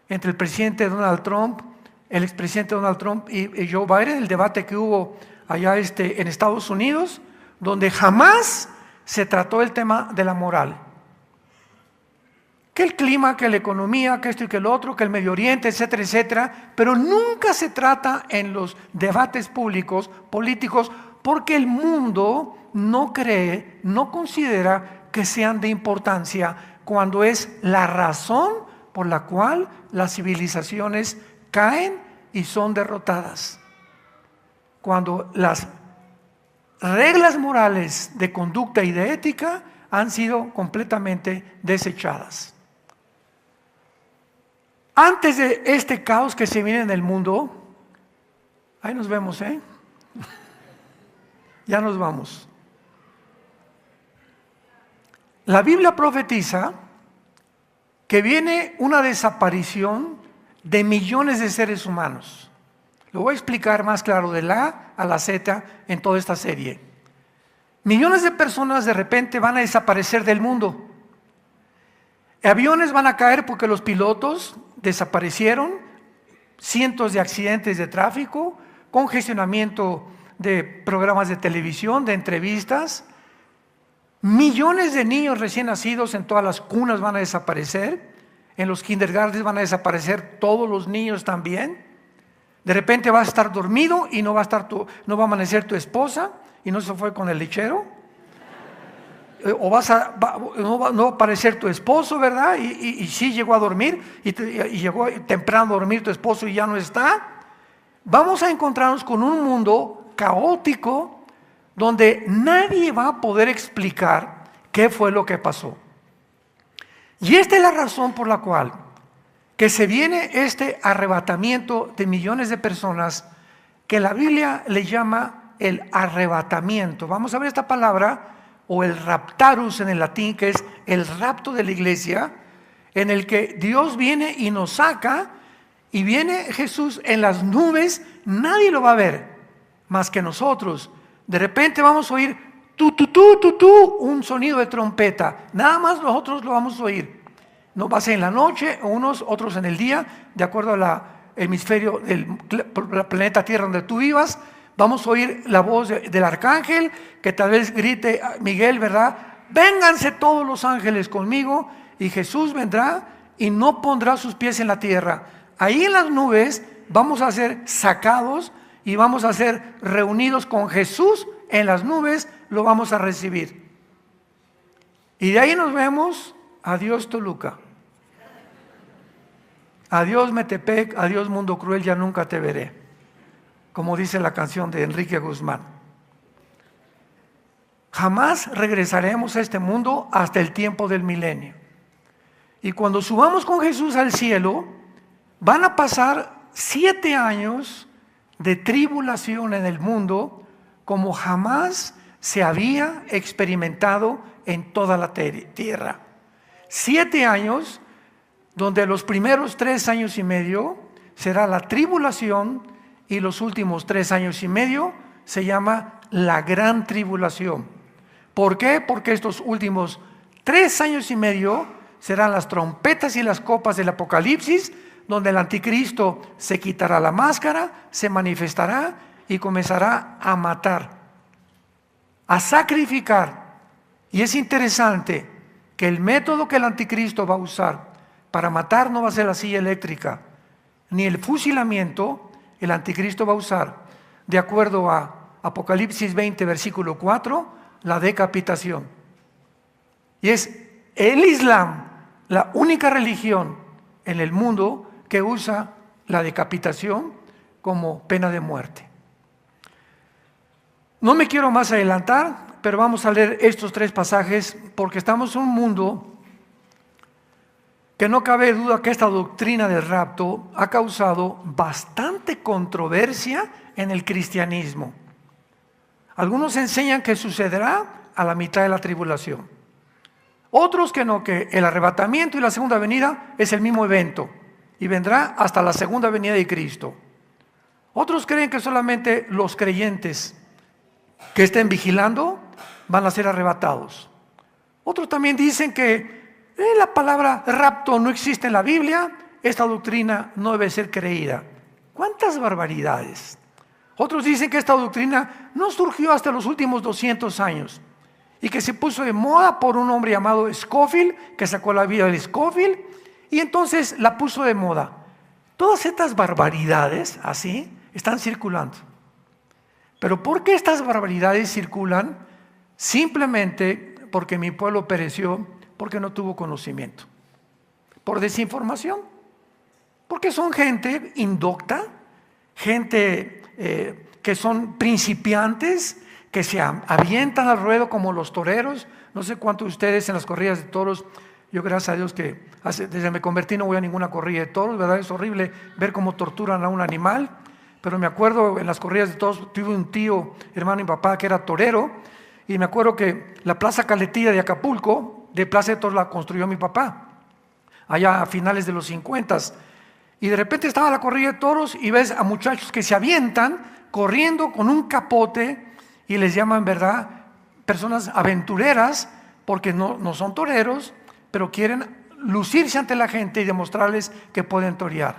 Speaker 1: entre el presidente Donald Trump, el expresidente Donald Trump y Joe Biden, el debate que hubo allá en Estados Unidos, donde jamás se trató el tema de la moral. Que el clima, que la economía, que esto y que el otro, que el Medio Oriente, etcétera, etcétera, pero nunca se trata en los debates públicos, políticos, porque el mundo no cree, no considera que sean de importancia cuando es la razón por la cual las civilizaciones caen y son derrotadas. Cuando las reglas morales de conducta y de ética han sido completamente desechadas. Antes de este caos que se viene en el mundo, ahí nos vemos, ya nos vamos. La Biblia profetiza que viene una desaparición de millones de seres humanos. Lo voy a explicar más claro de la A a la Z en toda esta serie. Millones de personas de repente van a desaparecer del mundo. Aviones van a caer porque los pilotos desaparecieron, cientos de accidentes de tráfico, congestionamiento de programas de televisión, de entrevistas. Millones de niños recién nacidos en todas las cunas van a desaparecer, en los kindergartens van a desaparecer todos los niños también. De repente vas a estar dormido y no va a amanecer tu esposa y no se fue con el lechero. O no va a aparecer tu esposo, ¿verdad? Y sí llegó a dormir y llegó temprano a dormir tu esposo y ya no está. Vamos a encontrarnos con un mundo caótico donde nadie va a poder explicar qué fue lo que pasó. Y esta es la razón por la cual que se viene este arrebatamiento de millones de personas que la Biblia le llama el arrebatamiento. Vamos a ver esta palabra, o el raptarus en el latín, que es el rapto de la iglesia, en el que Dios viene y nos saca, y viene Jesús en las nubes. Nadie lo va a ver más que nosotros. De repente vamos a oír un sonido de trompeta, nada más nosotros lo vamos a oír. No va a ser en la noche, otros en el día, de acuerdo al hemisferio del planeta Tierra donde tú vivas. Vamos a oír la voz del arcángel, que tal vez grite Miguel, ¿verdad? Vénganse todos los ángeles conmigo, y Jesús vendrá y no pondrá sus pies en la tierra. Ahí en las nubes vamos a ser sacados y vamos a ser reunidos con Jesús en las nubes, lo vamos a recibir. Y de ahí nos vemos. Adiós Toluca, adiós Metepec, adiós mundo cruel, ya nunca te veré, como dice la canción de Enrique Guzmán. Jamás regresaremos a este mundo hasta el tiempo del milenio. Y cuando subamos con Jesús al cielo, van a pasar 7 años de tribulación en el mundo como jamás se había experimentado en toda la tierra. 7 años donde los primeros 3 años y medio será la tribulación, y los últimos 3 años y medio se llama la gran tribulación. ¿Por qué? Porque estos últimos 3 años y medio serán las trompetas y las copas del Apocalipsis, donde el anticristo se quitará la máscara, se manifestará y comenzará a matar, a sacrificar. Y es interesante que el método que el anticristo va a usar para matar no va a ser la silla eléctrica, ni el fusilamiento. El anticristo va a usar, de acuerdo a Apocalipsis 20, versículo 4, la decapitación. Y es el Islam la única religión en el mundo que usa la decapitación como pena de muerte. No me quiero más adelantar, pero vamos a leer estos 3 pasajes porque estamos en un mundo que no cabe duda que esta doctrina del rapto ha causado bastante controversia en el cristianismo. Algunos enseñan que sucederá a la mitad de la tribulación. Otros que no, que el arrebatamiento y la segunda venida es el mismo evento y vendrá hasta la segunda venida de Cristo. Otros creen que solamente los creyentes que estén vigilando van a ser arrebatados. Otros también dicen que la palabra rapto no existe en la Biblia, esta doctrina no debe ser creída. ¿Cuántas barbaridades? Otros dicen que esta doctrina no surgió hasta los últimos 200 años y que se puso de moda por un hombre llamado Scofield, que sacó la vida de Scofield y entonces la puso de moda. Todas estas barbaridades así están circulando. Pero ¿por qué estas barbaridades circulan? Simplemente porque mi pueblo pereció, porque no tuvo conocimiento, por desinformación, porque son gente indocta, gente que son principiantes, que se avientan al ruedo como los toreros. No sé cuántos de ustedes en las corridas de toros, yo gracias a Dios que desde que me convertí no voy a ninguna corrida de toros, ¿verdad? Es horrible ver cómo torturan a un animal, pero me acuerdo en las corridas de toros, tuve un tío, hermano y papá, que era torero, y me acuerdo que la Plaza Caletilla de Acapulco, de Plaza de Toros la construyó mi papá, allá a finales de los 50. Y de repente estaba la corrida de toros y ves a muchachos que se avientan corriendo con un capote y les llaman, ¿verdad?, personas aventureras, porque no son toreros, pero quieren lucirse ante la gente y demostrarles que pueden torear.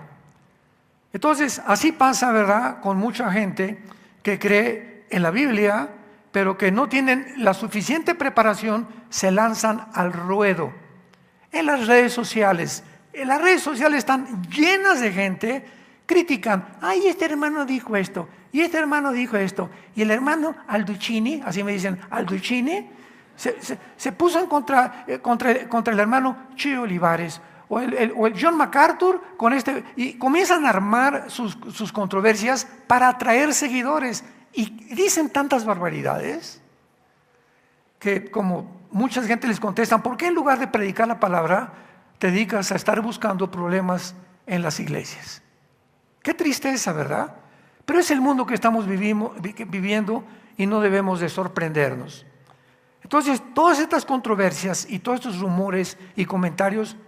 Speaker 1: Entonces, así pasa, ¿verdad?, con mucha gente que cree en la Biblia, pero que no tienen la suficiente preparación, se lanzan al ruedo. En las redes sociales están llenas de gente, critican, ay, este hermano dijo esto, y este hermano dijo esto, y el hermano Alducini, así me dicen, Alducini, se puso en contra el hermano Chío Olivares, o el John MacArthur, y comienzan a armar sus controversias para atraer seguidores. Y dicen tantas barbaridades que como mucha gente les contestan, ¿por qué en lugar de predicar la palabra te dedicas a estar buscando problemas en las iglesias? Qué tristeza, ¿verdad? Pero es el mundo que estamos viviendo y no debemos de sorprendernos. Entonces, todas estas controversias y todos estos rumores y comentarios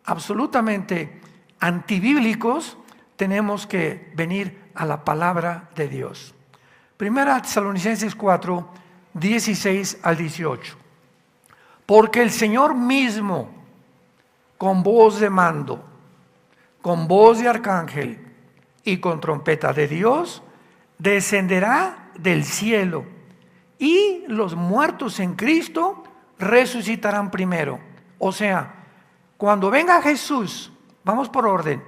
Speaker 1: absolutamente antibíblicos, tenemos que venir a la palabra de Dios. Primera Tesalonicenses 4, 16 al 18. Porque el Señor mismo, con voz de mando, con voz de arcángel y con trompeta de Dios, descenderá del cielo, y los muertos en Cristo resucitarán primero. O sea, cuando venga Jesús, vamos por orden,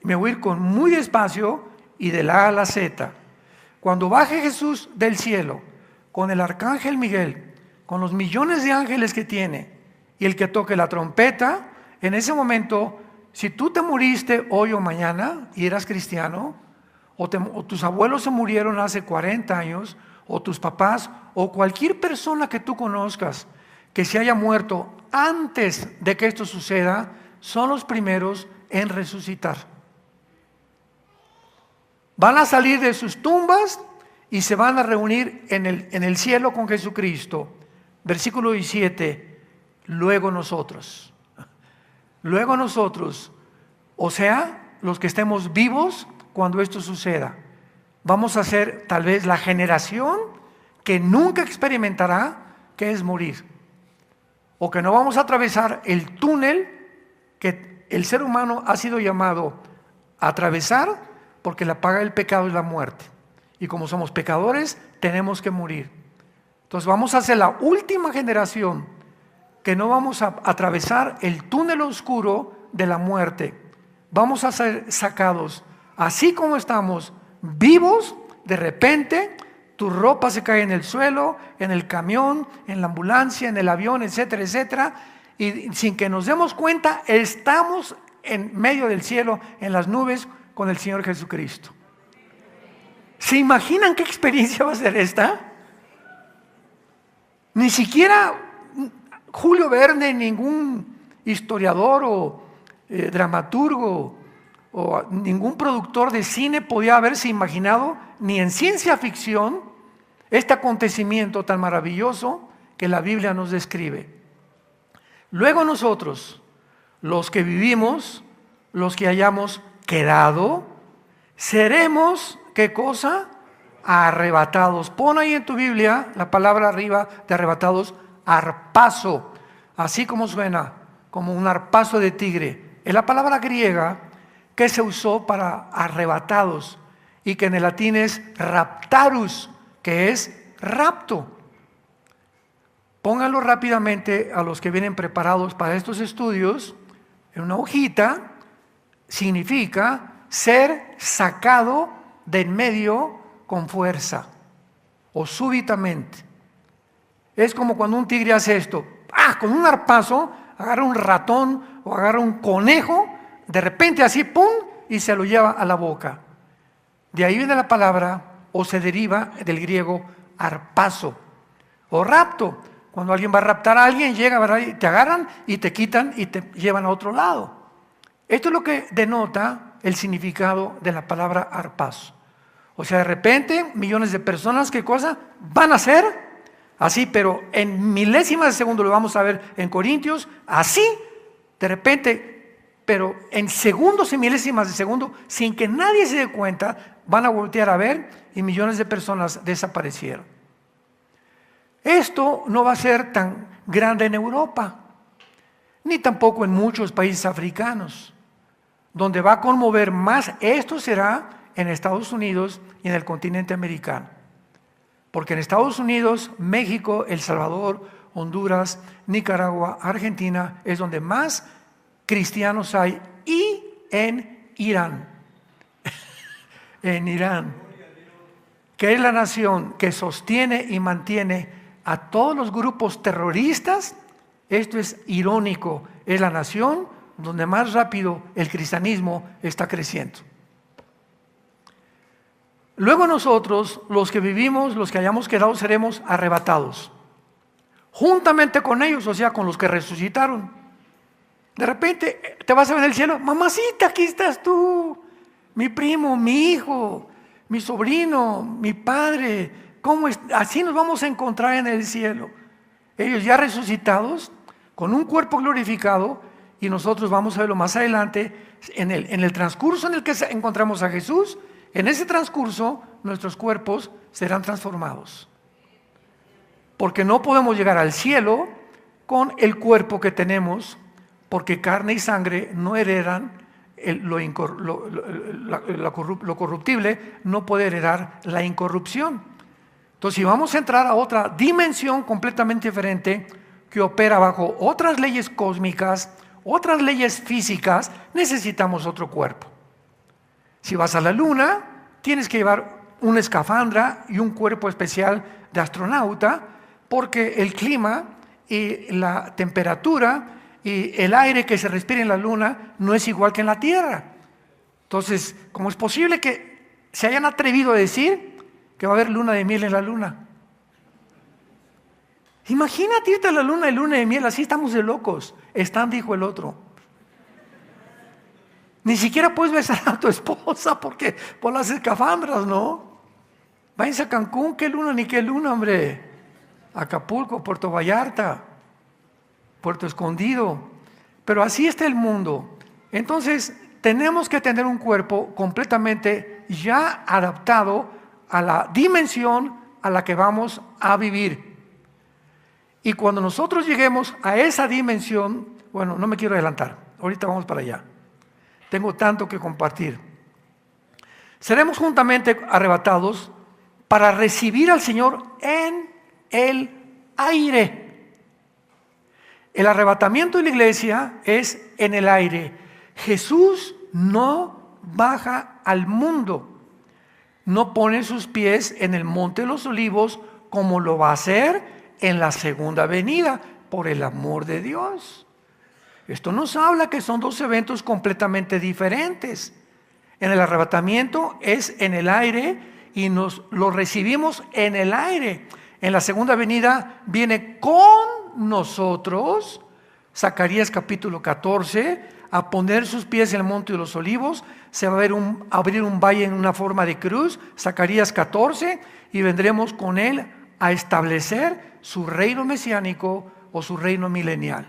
Speaker 1: me voy a ir con muy despacio y de la A a la Z. Cuando baje Jesús del cielo, con el arcángel Miguel, con los millones de ángeles que tiene, y el que toque la trompeta, en ese momento, si tú te muriste hoy o mañana y eras cristiano, o tus abuelos se murieron hace 40 años, o tus papás, o cualquier persona que tú conozcas que se haya muerto antes de que esto suceda, son los primeros en resucitar. Van a salir de sus tumbas y se van a reunir en el cielo con Jesucristo. Versículo 17, luego nosotros, o sea, los que estemos vivos cuando esto suceda, vamos a ser tal vez la generación que nunca experimentará qué es morir, o que no vamos a atravesar el túnel que el ser humano ha sido llamado a atravesar, porque la paga del pecado es la muerte, y como somos pecadores tenemos que morir. Entonces vamos a ser la última generación que no vamos a atravesar el túnel oscuro de la muerte. Vamos a ser sacados así como estamos, vivos. De repente tu ropa se cae en el suelo, en el camión, en la ambulancia, en el avión, etcétera, etcétera, y sin que nos demos cuenta estamos en medio del cielo, en las nubes, con el Señor Jesucristo. ¿Se imaginan qué experiencia va a ser esta? Ni siquiera Julio Verne, ningún historiador o dramaturgo o ningún productor de cine podía haberse imaginado, ni en ciencia ficción, este acontecimiento tan maravilloso que la Biblia nos describe. Luego nosotros, los que vivimos, los que hayamos quedado, seremos, ¿qué cosa? Arrebatados. Pon ahí en tu Biblia la palabra arriba de arrebatados, arpazo, así como suena, como un arpazo de tigre. Es la palabra griega que se usó para arrebatados y que en el latín es raptarus, que es rapto. Pónganlo rápidamente a los que vienen preparados para estos estudios en una hojita. Significa ser sacado de en medio con fuerza o súbitamente. Es como cuando un tigre hace esto, con un arpazo, agarra un ratón o agarra un conejo, de repente así, ¡pum!, y se lo lleva a la boca. De ahí viene la palabra, o se deriva del griego arpazo, o rapto. Cuando alguien va a raptar a alguien, llega, ¿verdad?, y te agarran y te quitan y te llevan a otro lado. Esto es lo que denota el significado de la palabra arpazo. O sea, de repente, millones de personas, ¿qué cosa? Van a ser así, pero en milésimas de segundo, lo vamos a ver en Corintios, así, de repente, pero en segundos y milésimas de segundo, sin que nadie se dé cuenta, van a voltear a ver y millones de personas desaparecieron. Esto no va a ser tan grande en Europa, ni tampoco en muchos países africanos. Donde va a conmover más, esto será en Estados Unidos y en el continente americano. Porque en Estados Unidos, México, El Salvador, Honduras, Nicaragua, Argentina, es donde más cristianos hay, y en Irán. En Irán, que es la nación que sostiene y mantiene a todos los grupos terroristas. Esto es irónico, es la nación donde más rápido el cristianismo está creciendo. Luego nosotros, los que vivimos, los que hayamos quedado, seremos arrebatados, juntamente con ellos, o sea, con los que resucitaron. De repente te vas a ver en el cielo, mamacita, aquí estás tú, mi primo, mi hijo, mi sobrino, mi padre, ¿cómo es? Así nos vamos a encontrar en el cielo. Ellos ya resucitados, con un cuerpo glorificado, y nosotros vamos a verlo más adelante, en el transcurso en el que encontramos a Jesús. En ese transcurso, nuestros cuerpos serán transformados. Porque no podemos llegar al cielo con el cuerpo que tenemos, porque carne y sangre no heredan lo corruptible, no puede heredar la incorrupción. Entonces, si vamos a entrar a otra dimensión completamente diferente, que opera bajo otras leyes cósmicas, otras leyes físicas, necesitamos otro cuerpo. Si vas a la luna, tienes que llevar una escafandra y un cuerpo especial de astronauta, porque el clima y la temperatura y el aire que se respira en la luna no es igual que en la Tierra. Entonces, ¿cómo es posible que se hayan atrevido a decir que va a haber luna de miel en la luna? Imagínate irte a la luna de miel, así estamos de locos. Están, dijo el otro. Ni siquiera puedes besar a tu esposa porque por las escafandras, ¿no? Váyanse a Cancún, qué luna ni qué luna, hombre. Acapulco, Puerto Vallarta, Puerto Escondido. Pero así está el mundo. Entonces, tenemos que tener un cuerpo completamente ya adaptado a la dimensión a la que vamos a vivir. Y cuando nosotros lleguemos a esa dimensión, bueno, no me quiero adelantar, ahorita vamos para allá. Tengo tanto que compartir. Seremos juntamente arrebatados para recibir al Señor en el aire. El arrebatamiento de la iglesia es en el aire. Jesús no baja al mundo, no pone sus pies en el monte de los olivos como lo va a hacer en la segunda venida, por el amor de Dios. Esto nos habla que son dos eventos completamente diferentes. En el arrebatamiento es en el aire y nos lo recibimos en el aire. En la segunda venida viene con nosotros, Zacarías capítulo 14, a poner sus pies en el monte de los olivos, se va a abrir un valle en una forma de cruz, Zacarías 14, y vendremos con él a establecer su reino mesiánico o su reino milenial.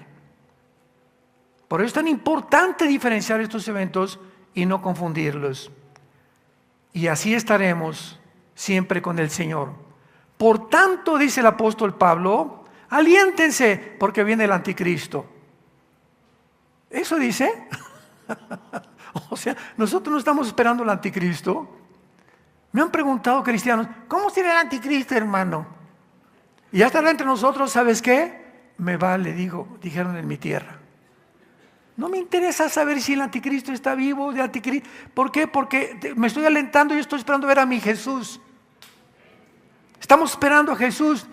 Speaker 1: Por eso es tan importante diferenciar estos eventos y no confundirlos. Y así estaremos siempre con el Señor. Por tanto, dice el apóstol Pablo, aliéntense porque viene el anticristo. ¿Eso dice? O sea, nosotros no estamos esperando el anticristo. Me han preguntado cristianos, ¿cómo será el anticristo, hermano? Y ya estará entre nosotros, ¿sabes qué? Me vale, dijeron en mi tierra. No me interesa saber si el anticristo está vivo, de anticristo. ¿Por qué? Porque me estoy alentando y estoy esperando ver a mi Jesús. Estamos esperando a Jesús.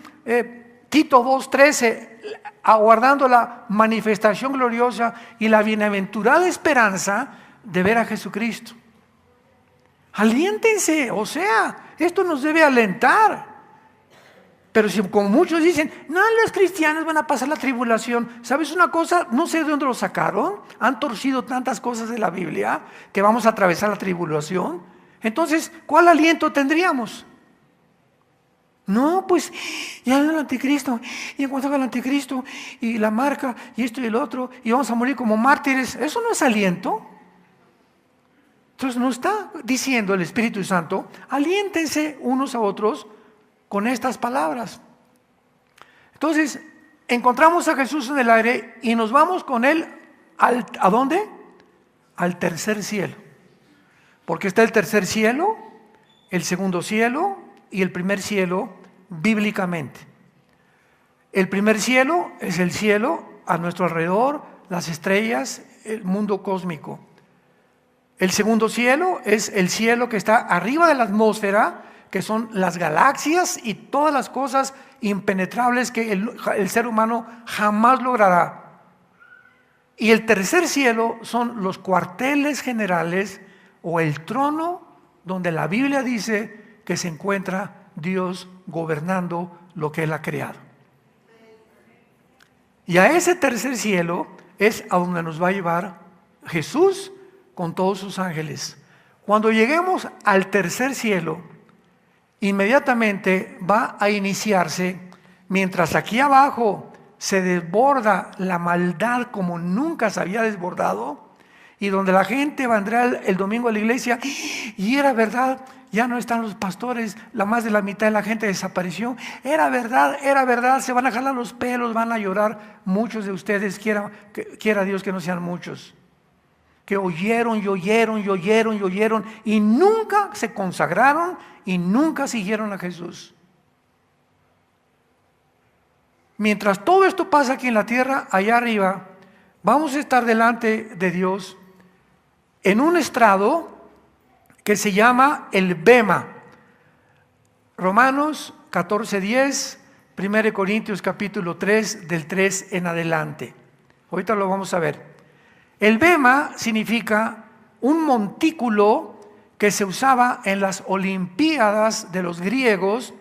Speaker 1: Tito 2:13, aguardando la manifestación gloriosa y la bienaventurada esperanza de ver a Jesucristo. Aliéntense, o sea, esto nos debe alentar. Pero si como muchos dicen, no, los cristianos van a pasar la tribulación. ¿Sabes una cosa? No sé de dónde lo sacaron. Han torcido tantas cosas de la Biblia que vamos a atravesar la tribulación. Entonces, ¿cuál aliento tendríamos? No, pues ya el anticristo, y en cuanto al anticristo, y la marca, y esto y el otro, y vamos a morir como mártires. ¿Eso no es aliento? Entonces nos está diciendo el Espíritu Santo, aliéntense unos a otros con estas palabras. Entonces, encontramos a Jesús en el aire y nos vamos con él ¿a dónde? Al tercer cielo. Porque está el tercer cielo, el segundo cielo y el primer cielo bíblicamente. El primer cielo es el cielo a nuestro alrededor, las estrellas, el mundo cósmico. El segundo cielo es el cielo que está arriba de la atmósfera, que son las galaxias y todas las cosas impenetrables que el ser humano jamás logrará. Y el tercer cielo son los cuarteles generales o el trono donde la Biblia dice que se encuentra Dios gobernando lo que Él ha creado. Y a ese tercer cielo es a donde nos va a llevar Jesús con todos sus ángeles. Cuando lleguemos al tercer cielo, inmediatamente va a iniciarse, mientras aquí abajo se desborda la maldad como nunca se había desbordado, y donde la gente va a entrar el domingo a la iglesia y era verdad, ya no están los pastores, la más de la mitad de la gente desapareció, era verdad, se van a jalar los pelos, van a llorar muchos de ustedes, quiera Dios que no sean muchos, que oyeron y nunca se consagraron y nunca siguieron a Jesús. Mientras todo esto pasa aquí en la tierra, allá arriba, vamos a estar delante de Dios en un estrado que se llama el Bema. Romanos 14:10, 1 Corintios capítulo 3, del 3 en adelante. Ahorita lo vamos a ver. El Bema significa un montículo que se usaba en las Olimpiadas de los griegos,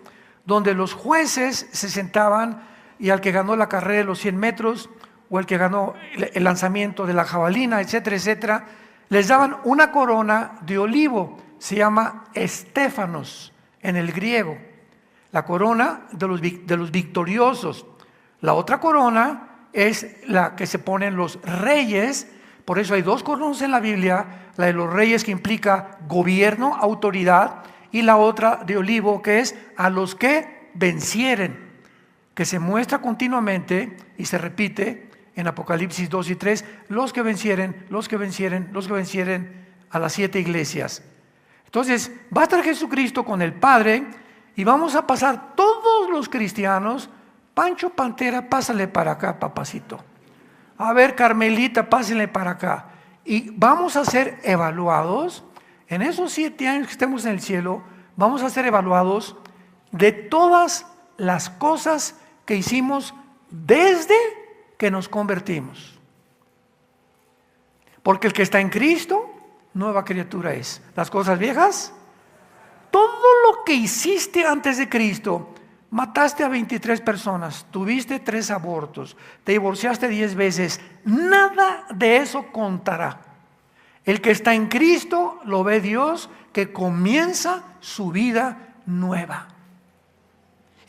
Speaker 1: donde los jueces se sentaban y al que ganó la carrera de los 100 metros o el que ganó el lanzamiento de la jabalina, etcétera, etcétera, les daban una corona de olivo, se llama estéfanos en el griego, la corona de los victoriosos. La otra corona es la que se ponen los reyes. Por eso hay dos coronas en la Biblia, la de los reyes que implica gobierno, autoridad, y la otra de olivo que es a los que vencieren, que se muestra continuamente y se repite en Apocalipsis 2 y 3, los que vencieren a las 7 iglesias. Entonces va a estar Jesucristo con el Padre y vamos a pasar todos los cristianos. Pancho Pantera, pásale para acá, papacito. A ver, Carmelita, pásenle para acá. Y vamos a ser evaluados, en esos 7 años que estemos en el cielo, vamos a ser evaluados de todas las cosas que hicimos desde que nos convertimos. Porque el que está en Cristo, nueva criatura es. Las cosas viejas, todo lo que hiciste antes de Cristo, Mataste a 23 personas, tuviste 3 abortos, te divorciaste 10 veces, nada de eso contará. El que está en Cristo lo ve Dios, que comienza su vida nueva.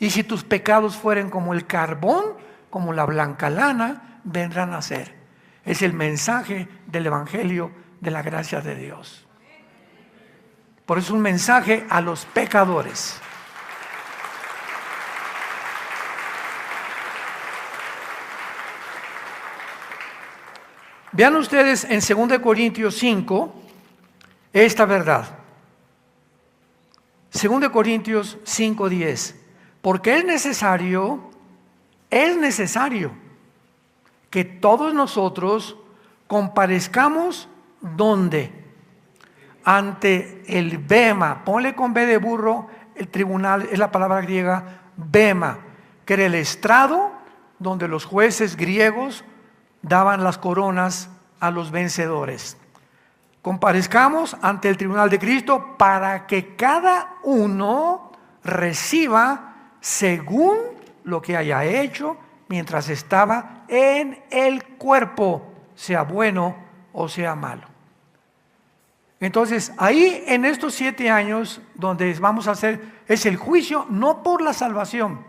Speaker 1: Y si tus pecados fueren como el carbón, como la blanca lana, vendrán a ser. Es el mensaje del Evangelio de la gracia de Dios. Por eso es un mensaje a los pecadores. Vean ustedes en 2 Corintios 5 esta verdad. 2 Corintios 5:10. Porque es necesario que todos nosotros comparezcamos ¿dónde? Ante el bema. Ponle con B de burro, el tribunal es la palabra griega bema, que era el estrado donde los jueces griegos daban las coronas a los vencedores. Comparezcamos ante el tribunal de Cristo para que cada uno reciba según lo que haya hecho mientras estaba en el cuerpo, sea bueno o sea malo. Entonces, ahí en estos 7 años donde vamos a hacer, es el juicio no por la salvación,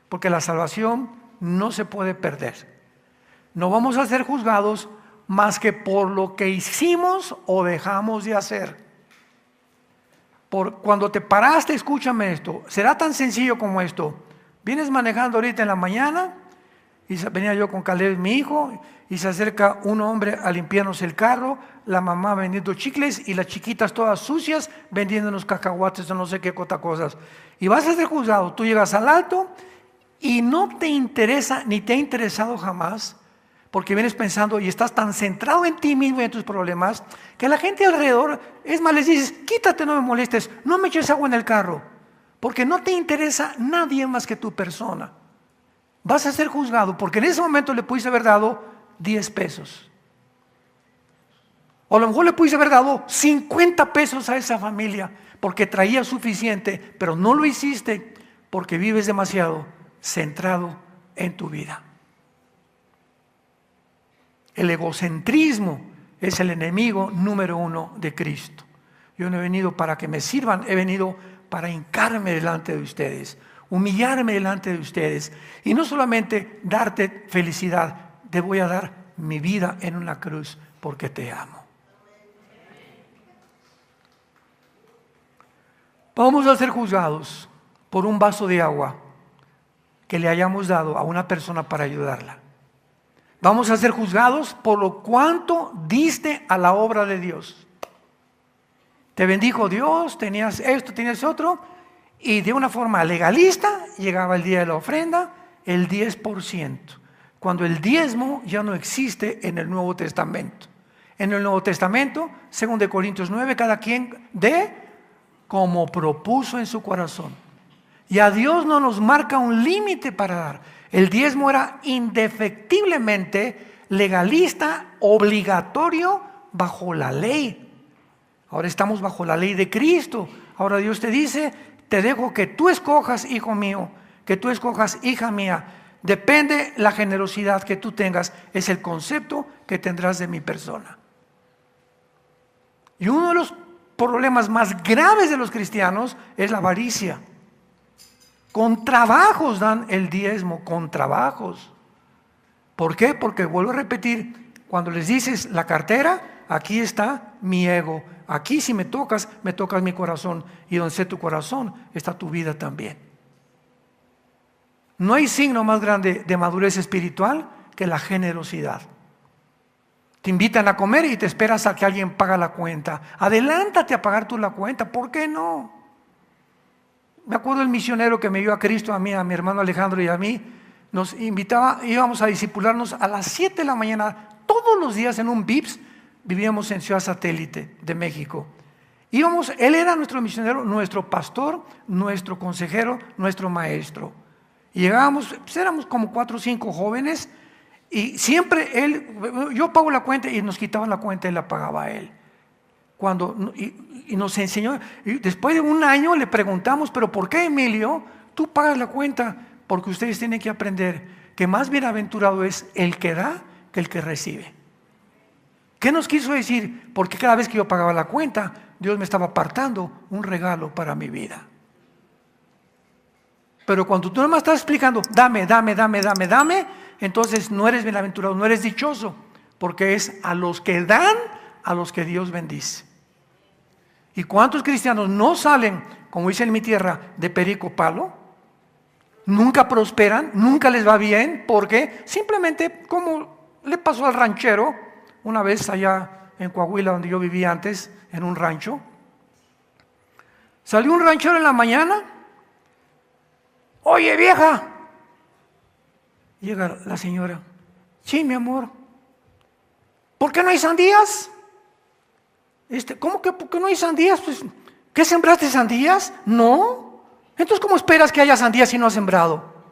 Speaker 1: porque la salvación no se puede perder. No vamos a ser juzgados más que por lo que hicimos o dejamos de hacer. Cuando te paraste, escúchame esto, será tan sencillo como esto. Vienes manejando ahorita en la mañana, y venía yo con Caleb, mi hijo, y se acerca un hombre a limpiarnos el carro, la mamá vendiendo chicles y las chiquitas todas sucias vendiendo unos cacahuates o no sé qué cosas. Y vas a ser juzgado. Tú llegas al alto y no te interesa, ni te ha interesado jamás, porque vienes pensando y estás tan centrado en ti mismo y en tus problemas, que la gente alrededor, es más, les dices, quítate, no me molestes, no me eches agua en el carro, porque no te interesa nadie más que tu persona. Vas a ser juzgado, porque en ese momento le pudiste haber dado 10 pesos. O a lo mejor le pudiste haber dado 50 pesos a esa familia, porque traía suficiente, pero no lo hiciste, porque vives demasiado centrado en tu vida. El egocentrismo es el enemigo número 1 de Cristo. Yo no he venido para que me sirvan, he venido para hincarme delante de ustedes, humillarme delante de ustedes y no solamente darte felicidad, te voy a dar mi vida en una cruz porque te amo. Vamos a ser juzgados por un vaso de agua que le hayamos dado a una persona para ayudarla. Vamos a ser juzgados por lo cuánto diste a la obra de Dios. Te bendijo Dios, tenías esto, tenías otro, y de una forma legalista llegaba el día de la ofrenda, el 10%, cuando el diezmo ya no existe en el Nuevo Testamento. En el Nuevo Testamento, según de Corintios 9, cada quien dé como propuso en su corazón. Y a Dios no nos marca un límite para dar. El diezmo era indefectiblemente legalista, obligatorio bajo la ley. Ahora estamos bajo la ley de Cristo. Ahora Dios te dice, te dejo que tú escojas, hijo mío, que tú escojas, hija mía. Depende la generosidad que tú tengas, es el concepto que tendrás de mi persona. Y uno de los problemas más graves de los cristianos es la avaricia. Con trabajos dan el diezmo, con trabajos. ¿Por qué? Porque vuelvo a repetir, cuando les dices la cartera, aquí está mi ego. Aquí si me tocas mi corazón. Y donde esté tu corazón, está tu vida también. No hay signo más grande de madurez espiritual que la generosidad. Te invitan a comer y te esperas a que alguien pague la cuenta. Adelántate a pagar tú la cuenta, ¿por qué no? Me acuerdo el misionero que me dio a Cristo, a mí, a mi hermano Alejandro y a mí, nos invitaba, íbamos a discipularnos a las 7 de la mañana, todos los días en un VIPS, vivíamos en Ciudad Satélite de México. Él era nuestro misionero, nuestro pastor, nuestro consejero, nuestro maestro. Y llegábamos, pues éramos como 4 o 5 jóvenes, y siempre yo pago la cuenta y nos quitaban la cuenta y la pagaba él. Y nos enseñó, y después de un año le preguntamos, pero ¿por qué, Emilio,
Speaker 3: tú pagas la cuenta, porque ustedes tienen que aprender que más bienaventurado es el que da que el que recibe. ¿Qué nos quiso decir? Porque cada vez que yo pagaba la cuenta, Dios me estaba apartando un regalo para mi vida. Pero cuando tú no me estás explicando, dame, entonces no eres bienaventurado, no eres dichoso, porque es a los que dan, a los que Dios bendice. ¿Y cuántos cristianos no salen, como dice en mi tierra, de perico palo? Nunca prosperan, nunca les va bien, porque simplemente, como le pasó al ranchero, una vez allá en Coahuila, donde yo vivía antes, en un rancho, salió un ranchero en la mañana. Oye, vieja. Llega la señora. Sí, mi amor. ¿Por qué no hay sandías? ¿Cómo que por qué no hay sandías? Pues, ¿qué sembraste sandías? No. Entonces, ¿cómo esperas que haya sandías si no has sembrado?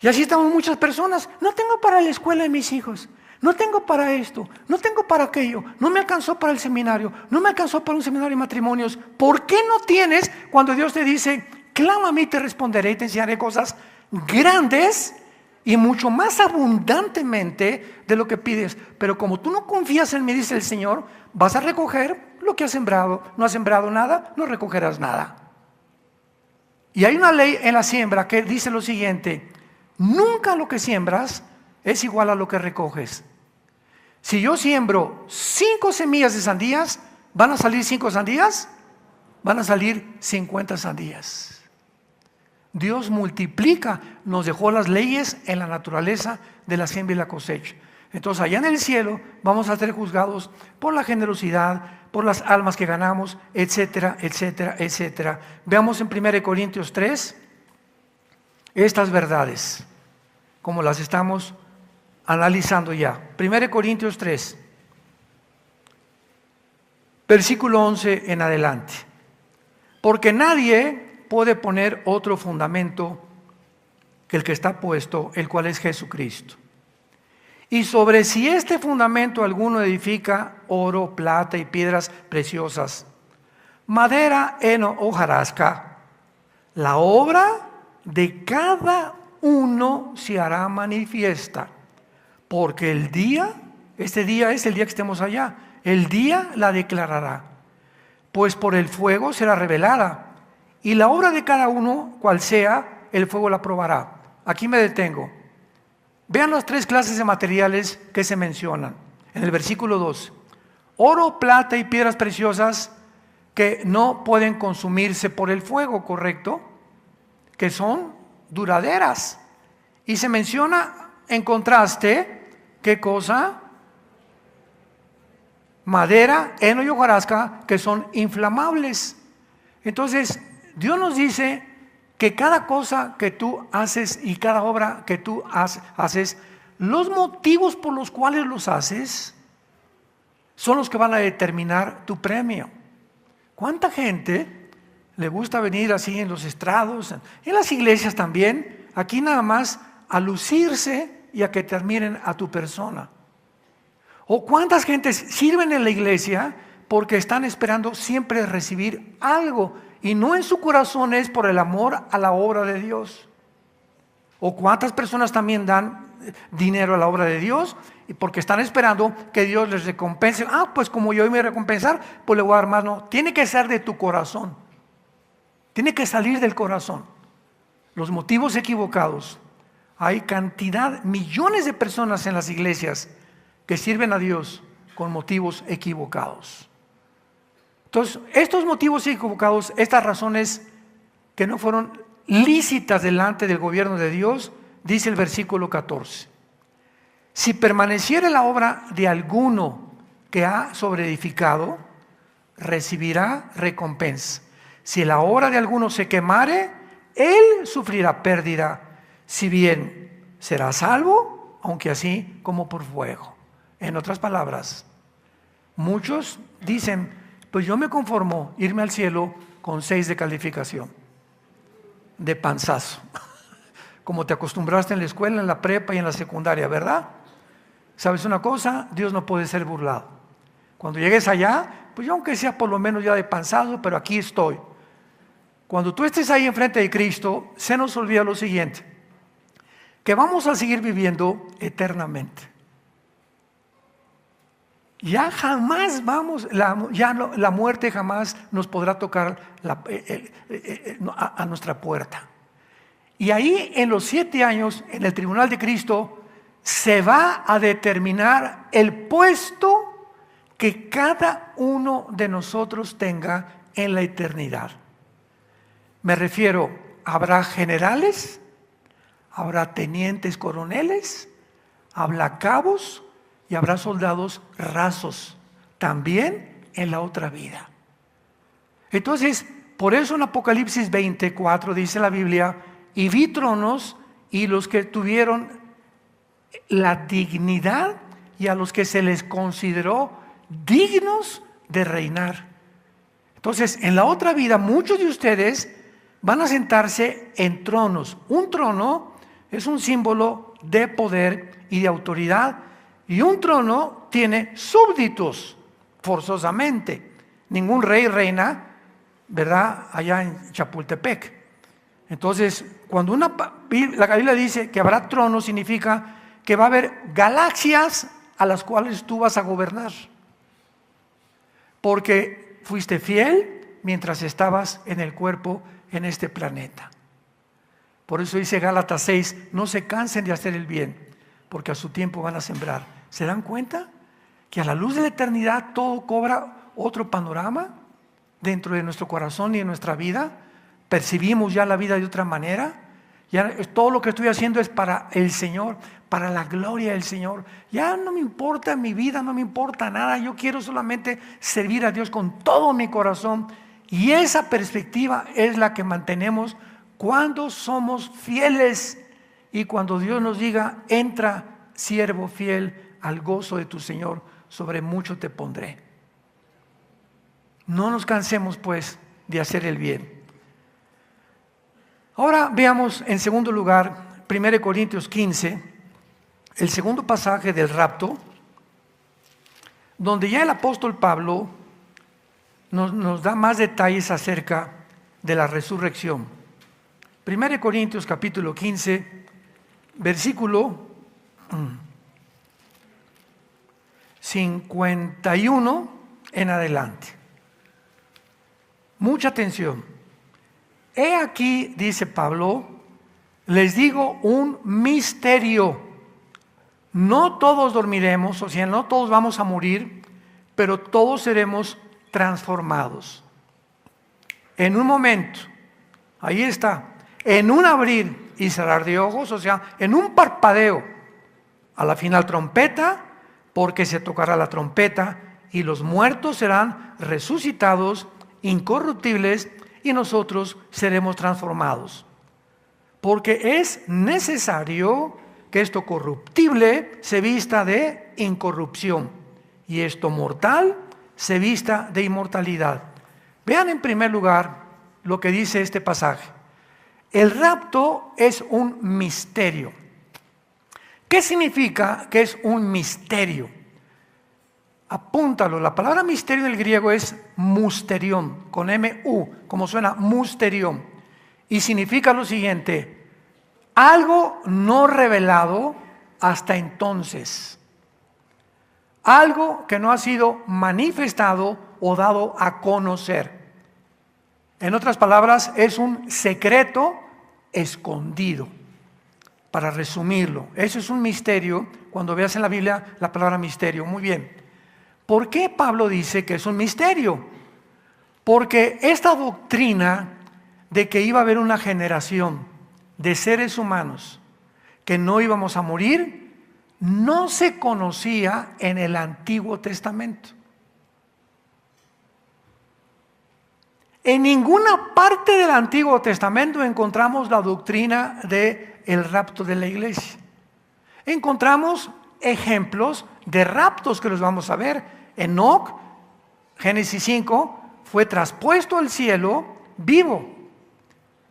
Speaker 3: Y así estamos muchas personas. No tengo para la escuela de mis hijos. No tengo para esto, no tengo para aquello, no me alcanzó para el seminario, no me alcanzó para un seminario de matrimonios. ¿Por qué no tienes cuando Dios te dice, clama a mí, te responderé y te enseñaré cosas grandes y mucho más abundantemente de lo que pides? Pero como tú no confías en mí, dice el Señor, vas a recoger lo que has sembrado. No has sembrado nada, no recogerás nada. Y hay una ley en la siembra que dice lo siguiente: nunca lo que siembras es igual a lo que recoges. Si yo siembro 5 semillas de sandías, ¿van a salir 5 sandías? Van a salir 50 sandías. Dios multiplica, nos dejó las leyes en la naturaleza de la siembra y la cosecha. Entonces allá en el cielo vamos a ser juzgados por la generosidad, por las almas que ganamos, etcétera, etcétera, etcétera. Veamos en 1 Corintios 3 estas verdades, como las estamos analizando ya. 1 Corintios 3, versículo 11 en adelante. Porque nadie puede poner otro fundamento que el que está puesto, el cual es Jesucristo. Y sobre si este fundamento alguno edifica oro, plata y piedras preciosas, madera, heno, hojarasca, la obra de cada uno se hará manifiesta, porque el día, este día es el día que estemos allá, el día la declarará, pues por el fuego será revelada, y la obra de cada uno, cual sea, el fuego la probará. Aquí me detengo. Vean las 3 clases de materiales que se mencionan en el versículo 2. Oro, plata y piedras preciosas que no pueden consumirse por el fuego, ¿correcto? Que son duraderas. Y se menciona en contraste, ¿qué cosa? Madera, heno y hojarasca, que son inflamables. Entonces, Dios nos dice que cada cosa que tú haces y cada obra que tú haces, los motivos por los cuales los haces son los que van a determinar tu premio. ¿Cuánta gente le gusta venir así en los estrados, en las iglesias también, aquí nada más a lucirse y a que te admiren a tu persona? ¿O cuántas gentes sirven en la iglesia porque están esperando siempre recibir algo y no en su corazón es por el amor a la obra de Dios? ¿O cuántas personas también dan dinero a la obra de Dios y porque están esperando que Dios les recompense? Pues como yo me voy a recompensar, pues le voy a dar más. No, tiene que ser de tu corazón, tiene que salir del corazón. Los motivos equivocados. Hay cantidad, millones de personas en las iglesias que sirven a Dios con motivos equivocados. Entonces, estos motivos equivocados, estas razones que no fueron lícitas delante del gobierno de Dios, dice el versículo 14. Si permaneciere la obra de alguno que ha sobreedificado, recibirá recompensa. Si la obra de alguno se quemare, él sufrirá pérdida, si bien será salvo, aunque así como por fuego. En otras palabras, muchos dicen, pues yo me conformo irme al cielo con 6 de calificación, de panzazo, como te acostumbraste en la escuela, en la prepa y en la secundaria, ¿verdad? ¿Sabes una cosa? Dios no puede ser burlado. Cuando llegues allá, pues yo aunque sea por lo menos ya de panzazo, pero aquí estoy. cuando tú estés ahí enfrente de Cristo, se nos olvida lo siguiente, que vamos a seguir viviendo eternamente. Ya jamás la muerte jamás nos podrá tocar a nuestra puerta. Y ahí en los 7 años, en el tribunal de Cristo, se va a determinar el puesto que cada uno de nosotros tenga en la eternidad. Me refiero, habrá generales, habrá tenientes coroneles, habrá cabos y habrá soldados rasos, también en la otra vida. Entonces, por eso en Apocalipsis 24 dice la Biblia, y vi tronos y los que tuvieron la dignidad y a los que se les consideró dignos de reinar. Entonces, en la otra vida, muchos de ustedes van a sentarse en tronos. Un trono es un símbolo de poder y de autoridad, y un trono tiene súbditos, forzosamente. Ningún rey reina, ¿verdad?, allá en Chapultepec. Entonces, cuando la Biblia dice que habrá tronos, significa que va a haber galaxias a las cuales tú vas a gobernar. Porque fuiste fiel mientras estabas en el cuerpo en este planeta. Por eso dice Gálatas 6, no se cansen de hacer el bien, porque a su tiempo van a sembrar. ¿Se dan cuenta? Que a la luz de la eternidad todo cobra otro panorama dentro de nuestro corazón y en nuestra vida. Percibimos ya la vida de otra manera. Ya todo lo que estoy haciendo es para el Señor, para la gloria del Señor. Ya no me importa mi vida, no me importa nada. Yo quiero solamente servir a Dios con todo mi corazón. Y esa perspectiva es la que mantenemos cuando somos fieles y cuando Dios nos diga, entra, siervo fiel, al gozo de tu Señor, sobre mucho te pondré. No nos cansemos pues de hacer el bien. Ahora veamos en segundo lugar 1 Corintios 15, el segundo pasaje del rapto, donde ya el apóstol Pablo nos da más detalles acerca de la resurrección. 1 Corintios capítulo 15, versículo 51 en adelante. Mucha atención. He aquí, dice Pablo, les digo un misterio. No todos dormiremos, o sea, no todos vamos a morir, pero todos seremos transformados. En un momento, ahí está, en un abrir y cerrar de ojos, o sea, en un parpadeo, a la final trompeta, porque se tocará la trompeta y los muertos serán resucitados, incorruptibles, y nosotros seremos transformados. Porque es necesario que esto corruptible se vista de incorrupción y esto mortal se vista de inmortalidad. Vean en primer lugar lo que dice este pasaje. El rapto es un misterio. ¿Qué significa que es un misterio? Apúntalo, la palabra misterio en el griego es musterión, con M-U, como suena, musterión. Y significa lo siguiente, algo no revelado hasta entonces. Algo que no ha sido manifestado o dado a conocer. En otras palabras, es un secreto escondido. Para resumirlo, eso es un misterio. Cuando veas en la Biblia la palabra misterio, muy bien. ¿Por qué Pablo dice que es un misterio? Porque esta doctrina de que iba a haber una generación de seres humanos que no íbamos a morir, no se conocía en el Antiguo Testamento. En ninguna parte del Antiguo Testamento encontramos la doctrina del rapto de la iglesia. Encontramos ejemplos de raptos que los vamos a ver. Enoc, Génesis 5, fue traspuesto al cielo vivo.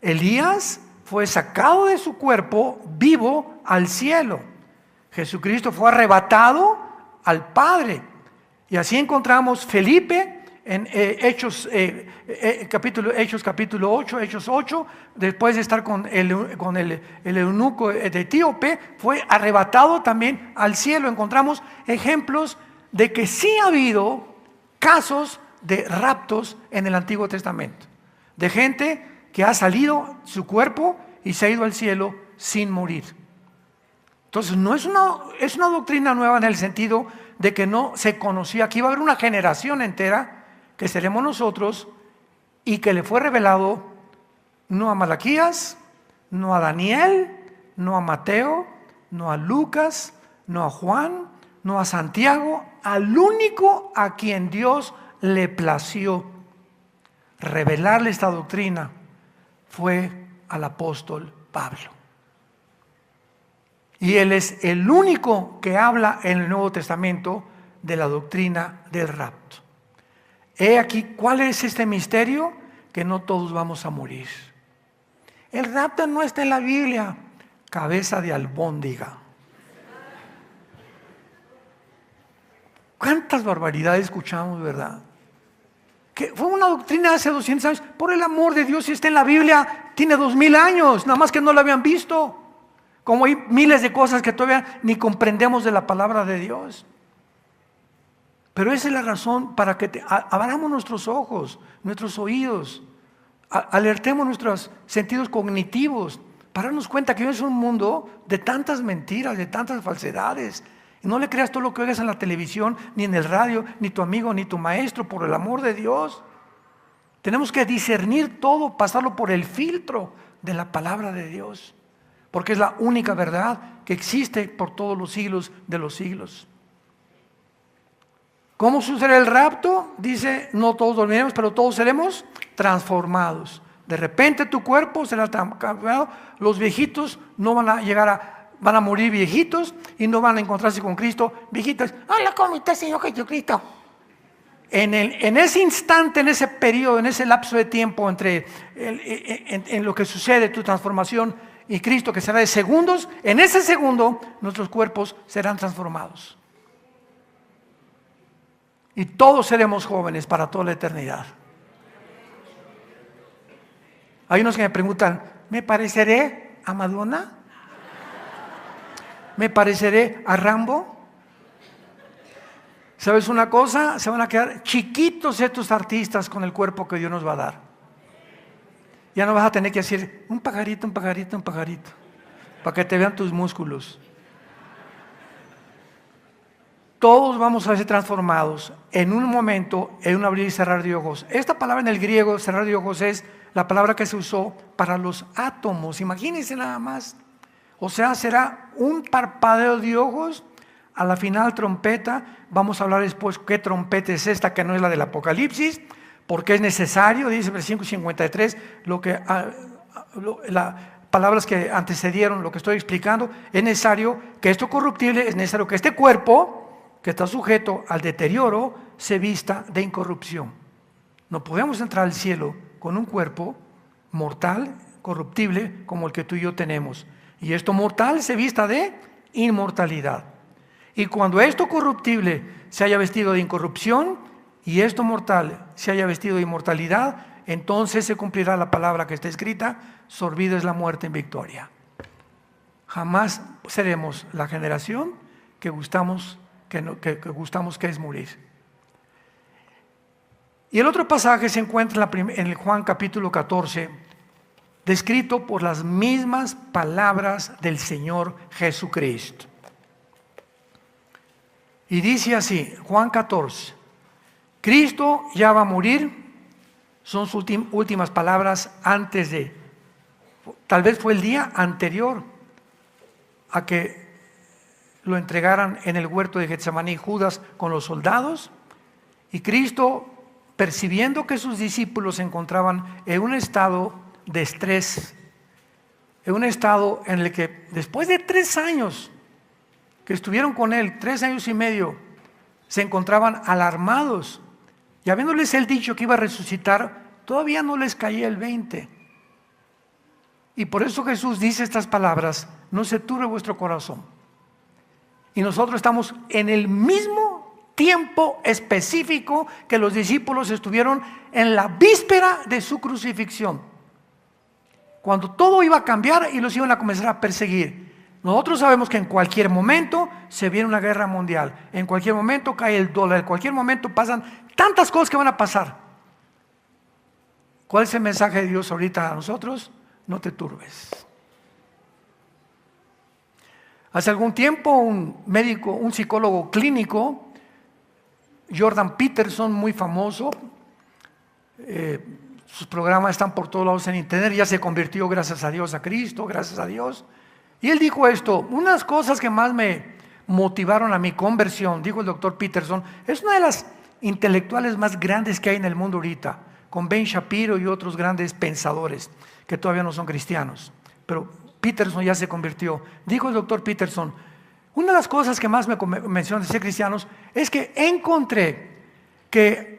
Speaker 3: Elías fue sacado de su cuerpo vivo al cielo. Jesucristo fue arrebatado al Padre. Y así encontramos Felipe en Hechos capítulo 8, Hechos 8, después de estar con el eunuco de Etíope, fue arrebatado también al cielo. Encontramos ejemplos de que sí ha habido casos de raptos en el Antiguo Testamento, de gente que ha salido su cuerpo y se ha ido al cielo sin morir. Entonces no es una doctrina nueva en el sentido de que no se conocía. Aquí va a haber una generación entera que seremos nosotros y que le fue revelado no a Malaquías, no a Daniel, no a Mateo, no a Lucas, no a Juan, no a Santiago, al único a quien Dios le plació revelarle esta doctrina fue al apóstol Pablo. Y él es el único que habla en el Nuevo Testamento de la doctrina del rapto. He aquí, ¿cuál es este misterio? Que no todos vamos a morir. El rapto no está en la Biblia. Cabeza de albóndiga. ¿Cuántas barbaridades escuchamos, verdad? Que fue una doctrina hace 200 años. Por el amor de Dios, si está en la Biblia, tiene 2000 años. Nada más que no la habían visto. Como hay miles de cosas que todavía ni comprendemos de la palabra de Dios. Pero esa es la razón para que abramos nuestros ojos, nuestros oídos, alertemos nuestros sentidos cognitivos, para darnos cuenta que hoy es un mundo de tantas mentiras, de tantas falsedades. Y no le creas todo lo que oigas en la televisión, ni en el radio, ni tu amigo, ni tu maestro, por el amor de Dios. Tenemos que discernir todo, pasarlo por el filtro de la palabra de Dios, porque es la única verdad que existe por todos los siglos de los siglos. ¿Cómo sucederá el rapto? Dice, no todos dormiremos, pero todos seremos transformados. De repente tu cuerpo será cambiado. Los viejitos no van a llegar van a morir viejitos y no van a encontrarse con Cristo viejitos. Hola, ¿cómo está, Señor Jesucristo? En ese instante, en ese periodo, en ese lapso de tiempo entre en lo que sucede, tu transformación y Cristo, que será de segundos, en ese segundo nuestros cuerpos serán transformados. Y todos seremos jóvenes para toda la eternidad. Hay unos que me preguntan, ¿me pareceré a Madonna? ¿Me pareceré a Rambo? ¿Sabes una cosa? Se van a quedar chiquitos estos artistas con el cuerpo que Dios nos va a dar. Ya no vas a tener que decir un pajarito, un pajarito, un pajarito, para que te vean tus músculos. Todos vamos a ser transformados en un momento, en un abrir y cerrar de ojos. Esta palabra en el griego, cerrar de ojos, es la palabra que se usó para los átomos. Imagínense nada más. O sea, será un parpadeo de ojos. A la final trompeta, vamos a hablar después qué trompeta es esta, que no es la del Apocalipsis, porque es necesario, dice versículo 53, las palabras que antecedieron lo que estoy explicando, es necesario que esto corruptible, es necesario que este cuerpo, que está sujeto al deterioro, se vista de incorrupción. No podemos entrar al cielo con un cuerpo mortal, corruptible, como el que tú y yo tenemos. Y esto mortal se vista de inmortalidad. Y cuando esto corruptible se haya vestido de incorrupción y esto mortal se haya vestido de inmortalidad, entonces se cumplirá la palabra que está escrita: sorbida es la muerte en victoria. Jamás seremos la generación que gustamos que es morir. Y el otro pasaje se encuentra en el Juan capítulo 14, descrito por las mismas palabras del Señor Jesucristo. Y dice así, Juan 14, Cristo ya va a morir, son sus últimas palabras antes de, tal vez fue el día anterior a que lo entregaran en el huerto de Getsemaní Judas con los soldados, y Cristo, percibiendo que sus discípulos se encontraban en un estado de estrés, en un estado en el que después de 3 años que estuvieron con él, 3 años y medio, se encontraban alarmados, y habiéndoles él dicho que iba a resucitar, todavía no les caía el 20. Y por eso Jesús dice estas palabras: no se turbe vuestro corazón. Y nosotros estamos en el mismo tiempo específico que los discípulos estuvieron en la víspera de su crucifixión, cuando todo iba a cambiar y los iban a comenzar a perseguir. Nosotros sabemos que en cualquier momento se viene una guerra mundial, en cualquier momento cae el dólar, en cualquier momento pasan tantas cosas que van a pasar. ¿Cuál es el mensaje de Dios ahorita a nosotros? No te turbes. Hace algún tiempo un médico, un psicólogo clínico, Jordan Peterson, muy famoso, sus programas están por todos lados en internet, ya se convirtió, gracias a Dios, a Cristo, gracias a Dios. Y él dijo esto: una de las cosas que más me motivaron a mi conversión, dijo el doctor Peterson, es una de las intelectuales más grandes que hay en el mundo ahorita, con Ben Shapiro y otros grandes pensadores que todavía no son cristianos, pero Peterson ya se convirtió. Dijo el doctor Peterson: una de las cosas que más me convenció de ser cristianos es que encontré que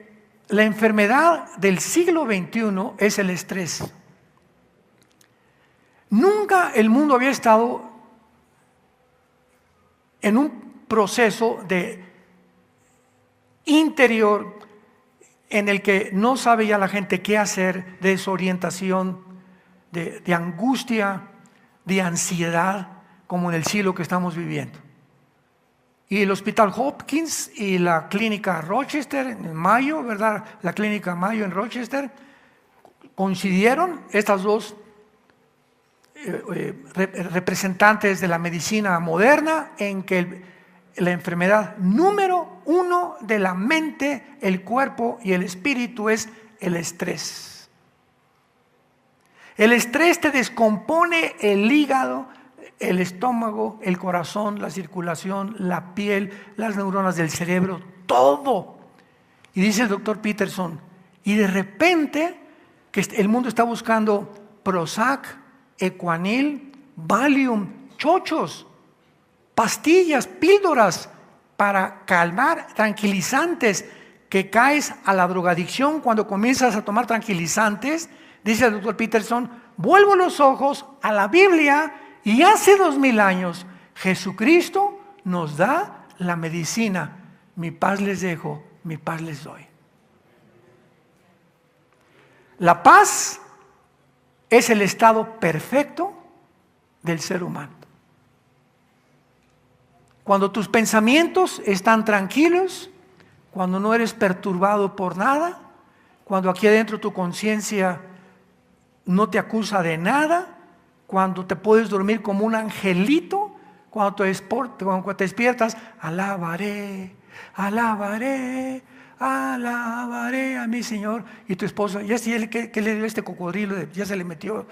Speaker 3: la enfermedad del siglo XXI es el estrés. Nunca el mundo había estado en un proceso de interior en el que no sabe ya la gente qué hacer, de desorientación, de angustia, de ansiedad, como en el siglo que estamos viviendo. Y el Hospital Hopkins y la clínica Rochester en Mayo, ¿verdad? La clínica Mayo en Rochester, coincidieron estas dos representantes de la medicina moderna en que la enfermedad número uno de la mente, el cuerpo y el espíritu es el estrés. El estrés te descompone el hígado, el estómago, el corazón, la circulación, la piel, las neuronas del cerebro, todo. Y dice el doctor Peterson, y de repente que el mundo está buscando Prozac, Equanil, Valium, chochos, pastillas, píldoras para calmar, tranquilizantes, que caes a la drogadicción cuando comienzas a tomar tranquilizantes. Dice el doctor Peterson, vuelvo los ojos a la Biblia y hace 2000 años Jesucristo nos da la medicina. Mi paz les dejo, mi paz les doy. La paz es el estado perfecto del ser humano. Cuando tus pensamientos están tranquilos, cuando no eres perturbado por nada, cuando aquí adentro tu conciencia no te acusa de nada, cuando te puedes dormir como un angelito, cuando te despiertas, alabaré, alabaré, alabaré a mi Señor. Y tu esposo, ¿ya sí, qué le dio este cocodrilo? Ya se le metió.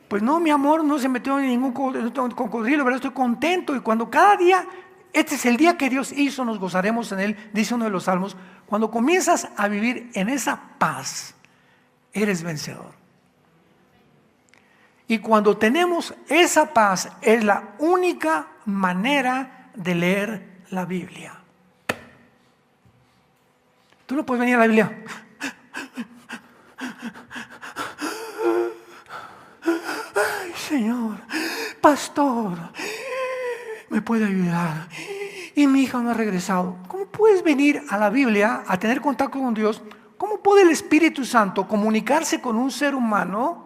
Speaker 3: Pues no, mi amor, no se metió en ningún cocodrilo, ¿verdad? Estoy contento. Y cuando cada día, este es el día que Dios hizo, nos gozaremos en él, dice uno de los salmos. Cuando comienzas a vivir en esa paz, eres vencedor. Y cuando tenemos esa paz, es la única manera de leer la Biblia. Tú no puedes venir a la Biblia. Ay, Señor, pastor, ¿me puede ayudar? Y mi hija no ha regresado. ¿Cómo puedes venir a la Biblia a tener contacto con Dios? ¿Cómo puede el Espíritu Santo comunicarse con un ser humano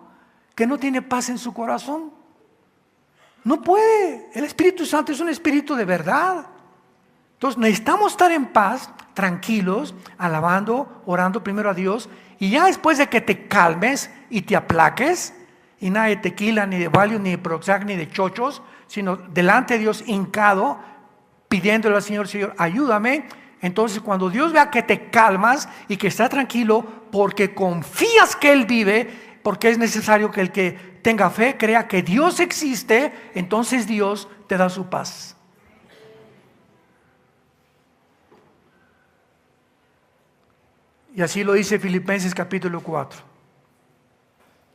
Speaker 3: que no tiene paz en su corazón? No puede. El Espíritu Santo es un espíritu de verdad. Entonces necesitamos estar en paz, tranquilos, alabando, orando primero a Dios, y ya después de que te calmes y te aplaques, y nada de tequila, ni de Valium, ni de Prozac, ni de chochos, sino delante de Dios hincado, pidiéndole al Señor, Señor, ayúdame. Entonces cuando Dios vea que te calmas y que estás tranquilo porque confías que Él vive, porque es necesario que el que tenga fe crea que Dios existe, entonces Dios te da su paz. Y así lo dice Filipenses capítulo 4.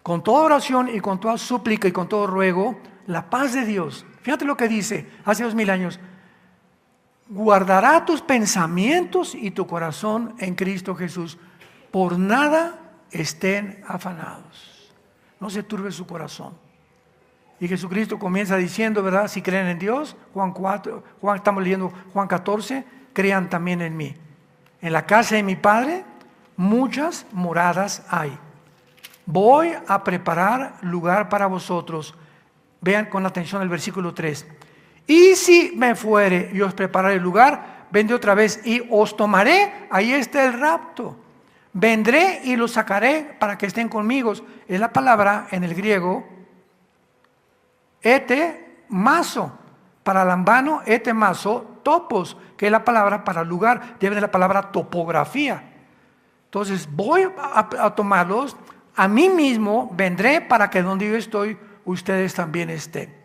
Speaker 3: Con toda oración y con toda súplica y con todo ruego, la paz de Dios, fíjate lo que dice hace 2000 años, guardará tus pensamientos y tu corazón en Cristo Jesús. Por nada estén afanados. No se turbe su corazón. Y Jesucristo comienza diciendo, ¿verdad? Si creen en Dios, Juan 4, estamos leyendo Juan 14, crean también en mí. En la casa de mi Padre muchas moradas hay. Voy a preparar lugar para vosotros. Vean con atención el versículo 3. Y si me fuere y os prepararé el lugar, vendré otra vez y os tomaré. Ahí está el rapto. Vendré y los sacaré para que estén conmigo. Es la palabra en el griego etemazo. Para lambano, etemazo, topos, que es la palabra para lugar, debe de la palabra topografía. Entonces voy a tomarlos, a mí mismo vendré para que donde yo estoy, ustedes también estén.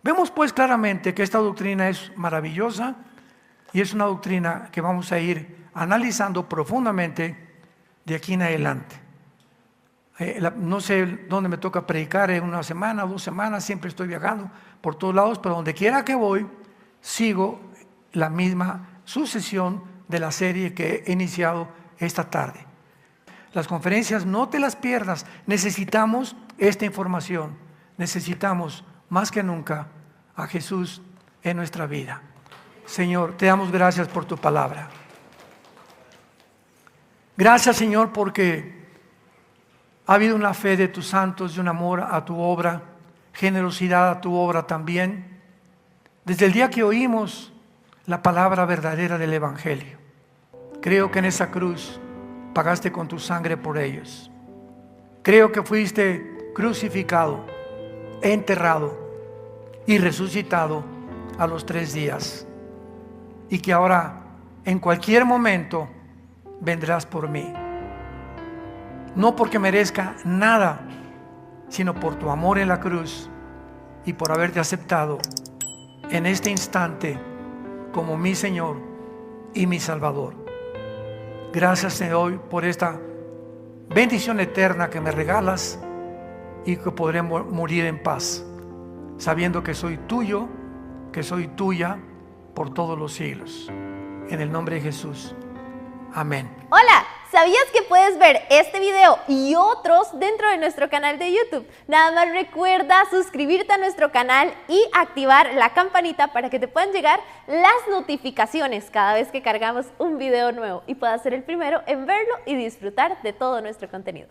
Speaker 3: Vemos pues claramente que esta doctrina es maravillosa y es una doctrina que vamos a ir analizando profundamente de aquí en adelante. No sé dónde me toca predicar, en una semana, 2 semanas, siempre estoy viajando por todos lados, pero donde quiera que voy, sigo la misma sucesión de la serie que he iniciado esta tarde. Las conferencias no te las pierdas, necesitamos esta información, necesitamos más que nunca a Jesús en nuestra vida. Señor, te damos gracias por tu palabra. Gracias, Señor, porque ha habido una fe de tus santos y un amor a tu obra, generosidad a tu obra también. Desde el día que oímos la palabra verdadera del Evangelio, creo que en esa cruz pagaste con tu sangre por ellos. Creo que fuiste crucificado, enterrado y resucitado a los 3 días. Y que ahora, en cualquier momento, vendrás por mí. No porque merezca nada, sino por tu amor en la cruz y por haberte aceptado en este instante como mi Señor y mi Salvador. Gracias te doy por esta bendición eterna que me regalas y que podré morir en paz, sabiendo que soy tuyo, que soy tuya por todos los siglos. En el nombre de Jesús. Amén.
Speaker 2: Hola, ¿sabías que puedes ver este video y otros dentro de nuestro canal de YouTube? Nada más recuerda suscribirte a nuestro canal y activar la campanita para que te puedan llegar las notificaciones cada vez que cargamos un video nuevo y puedas ser el primero en verlo y disfrutar de todo nuestro contenido.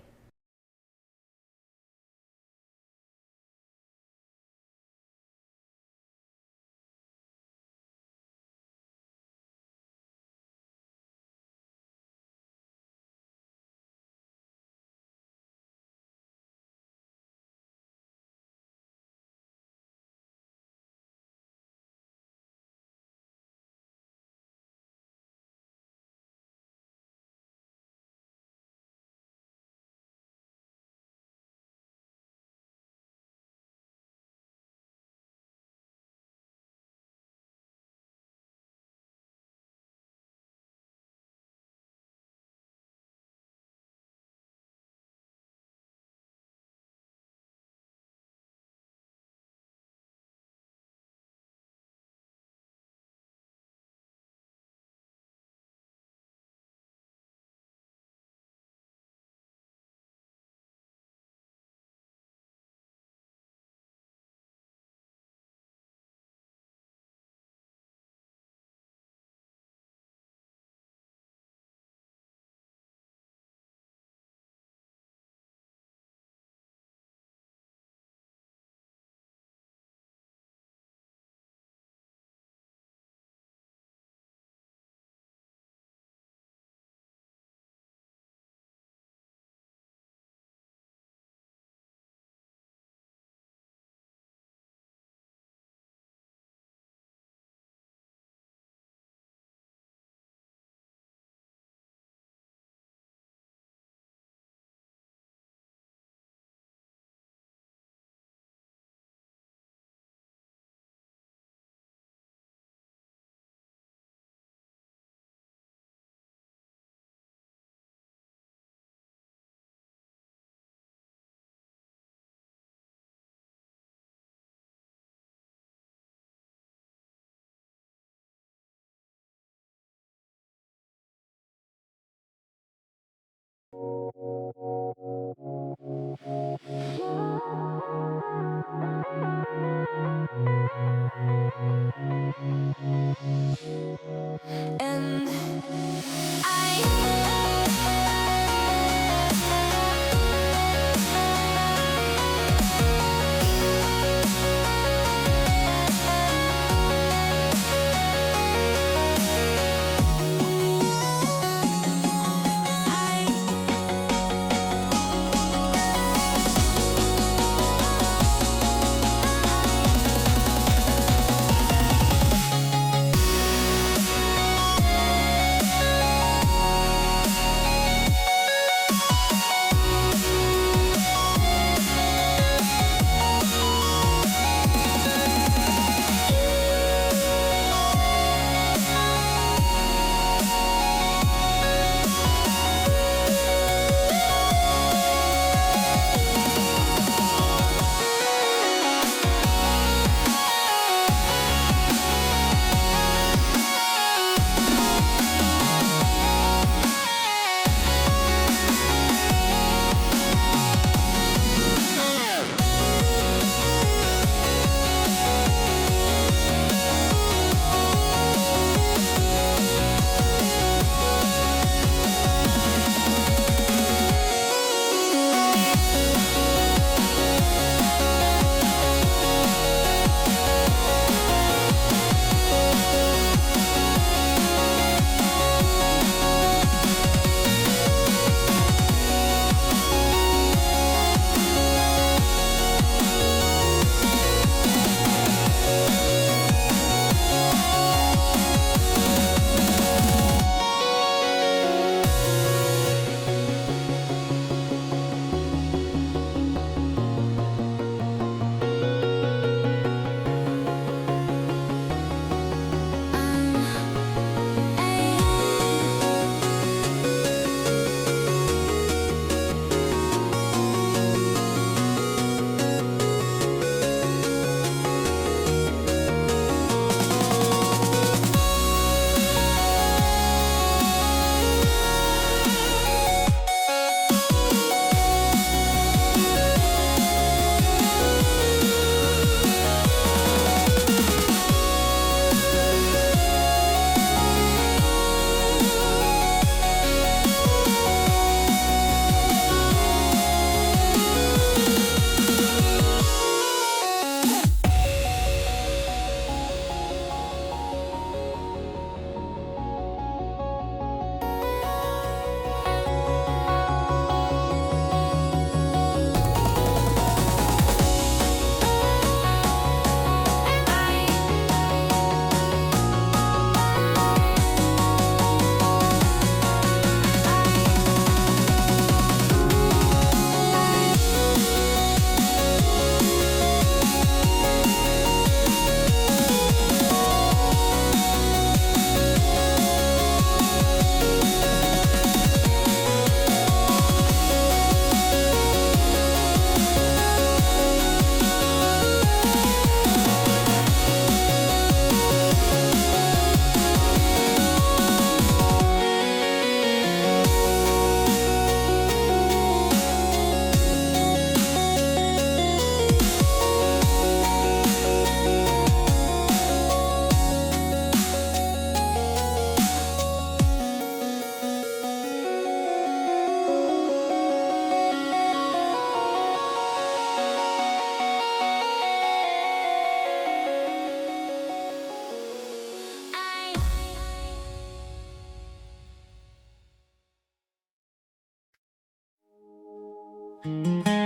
Speaker 2: Bye.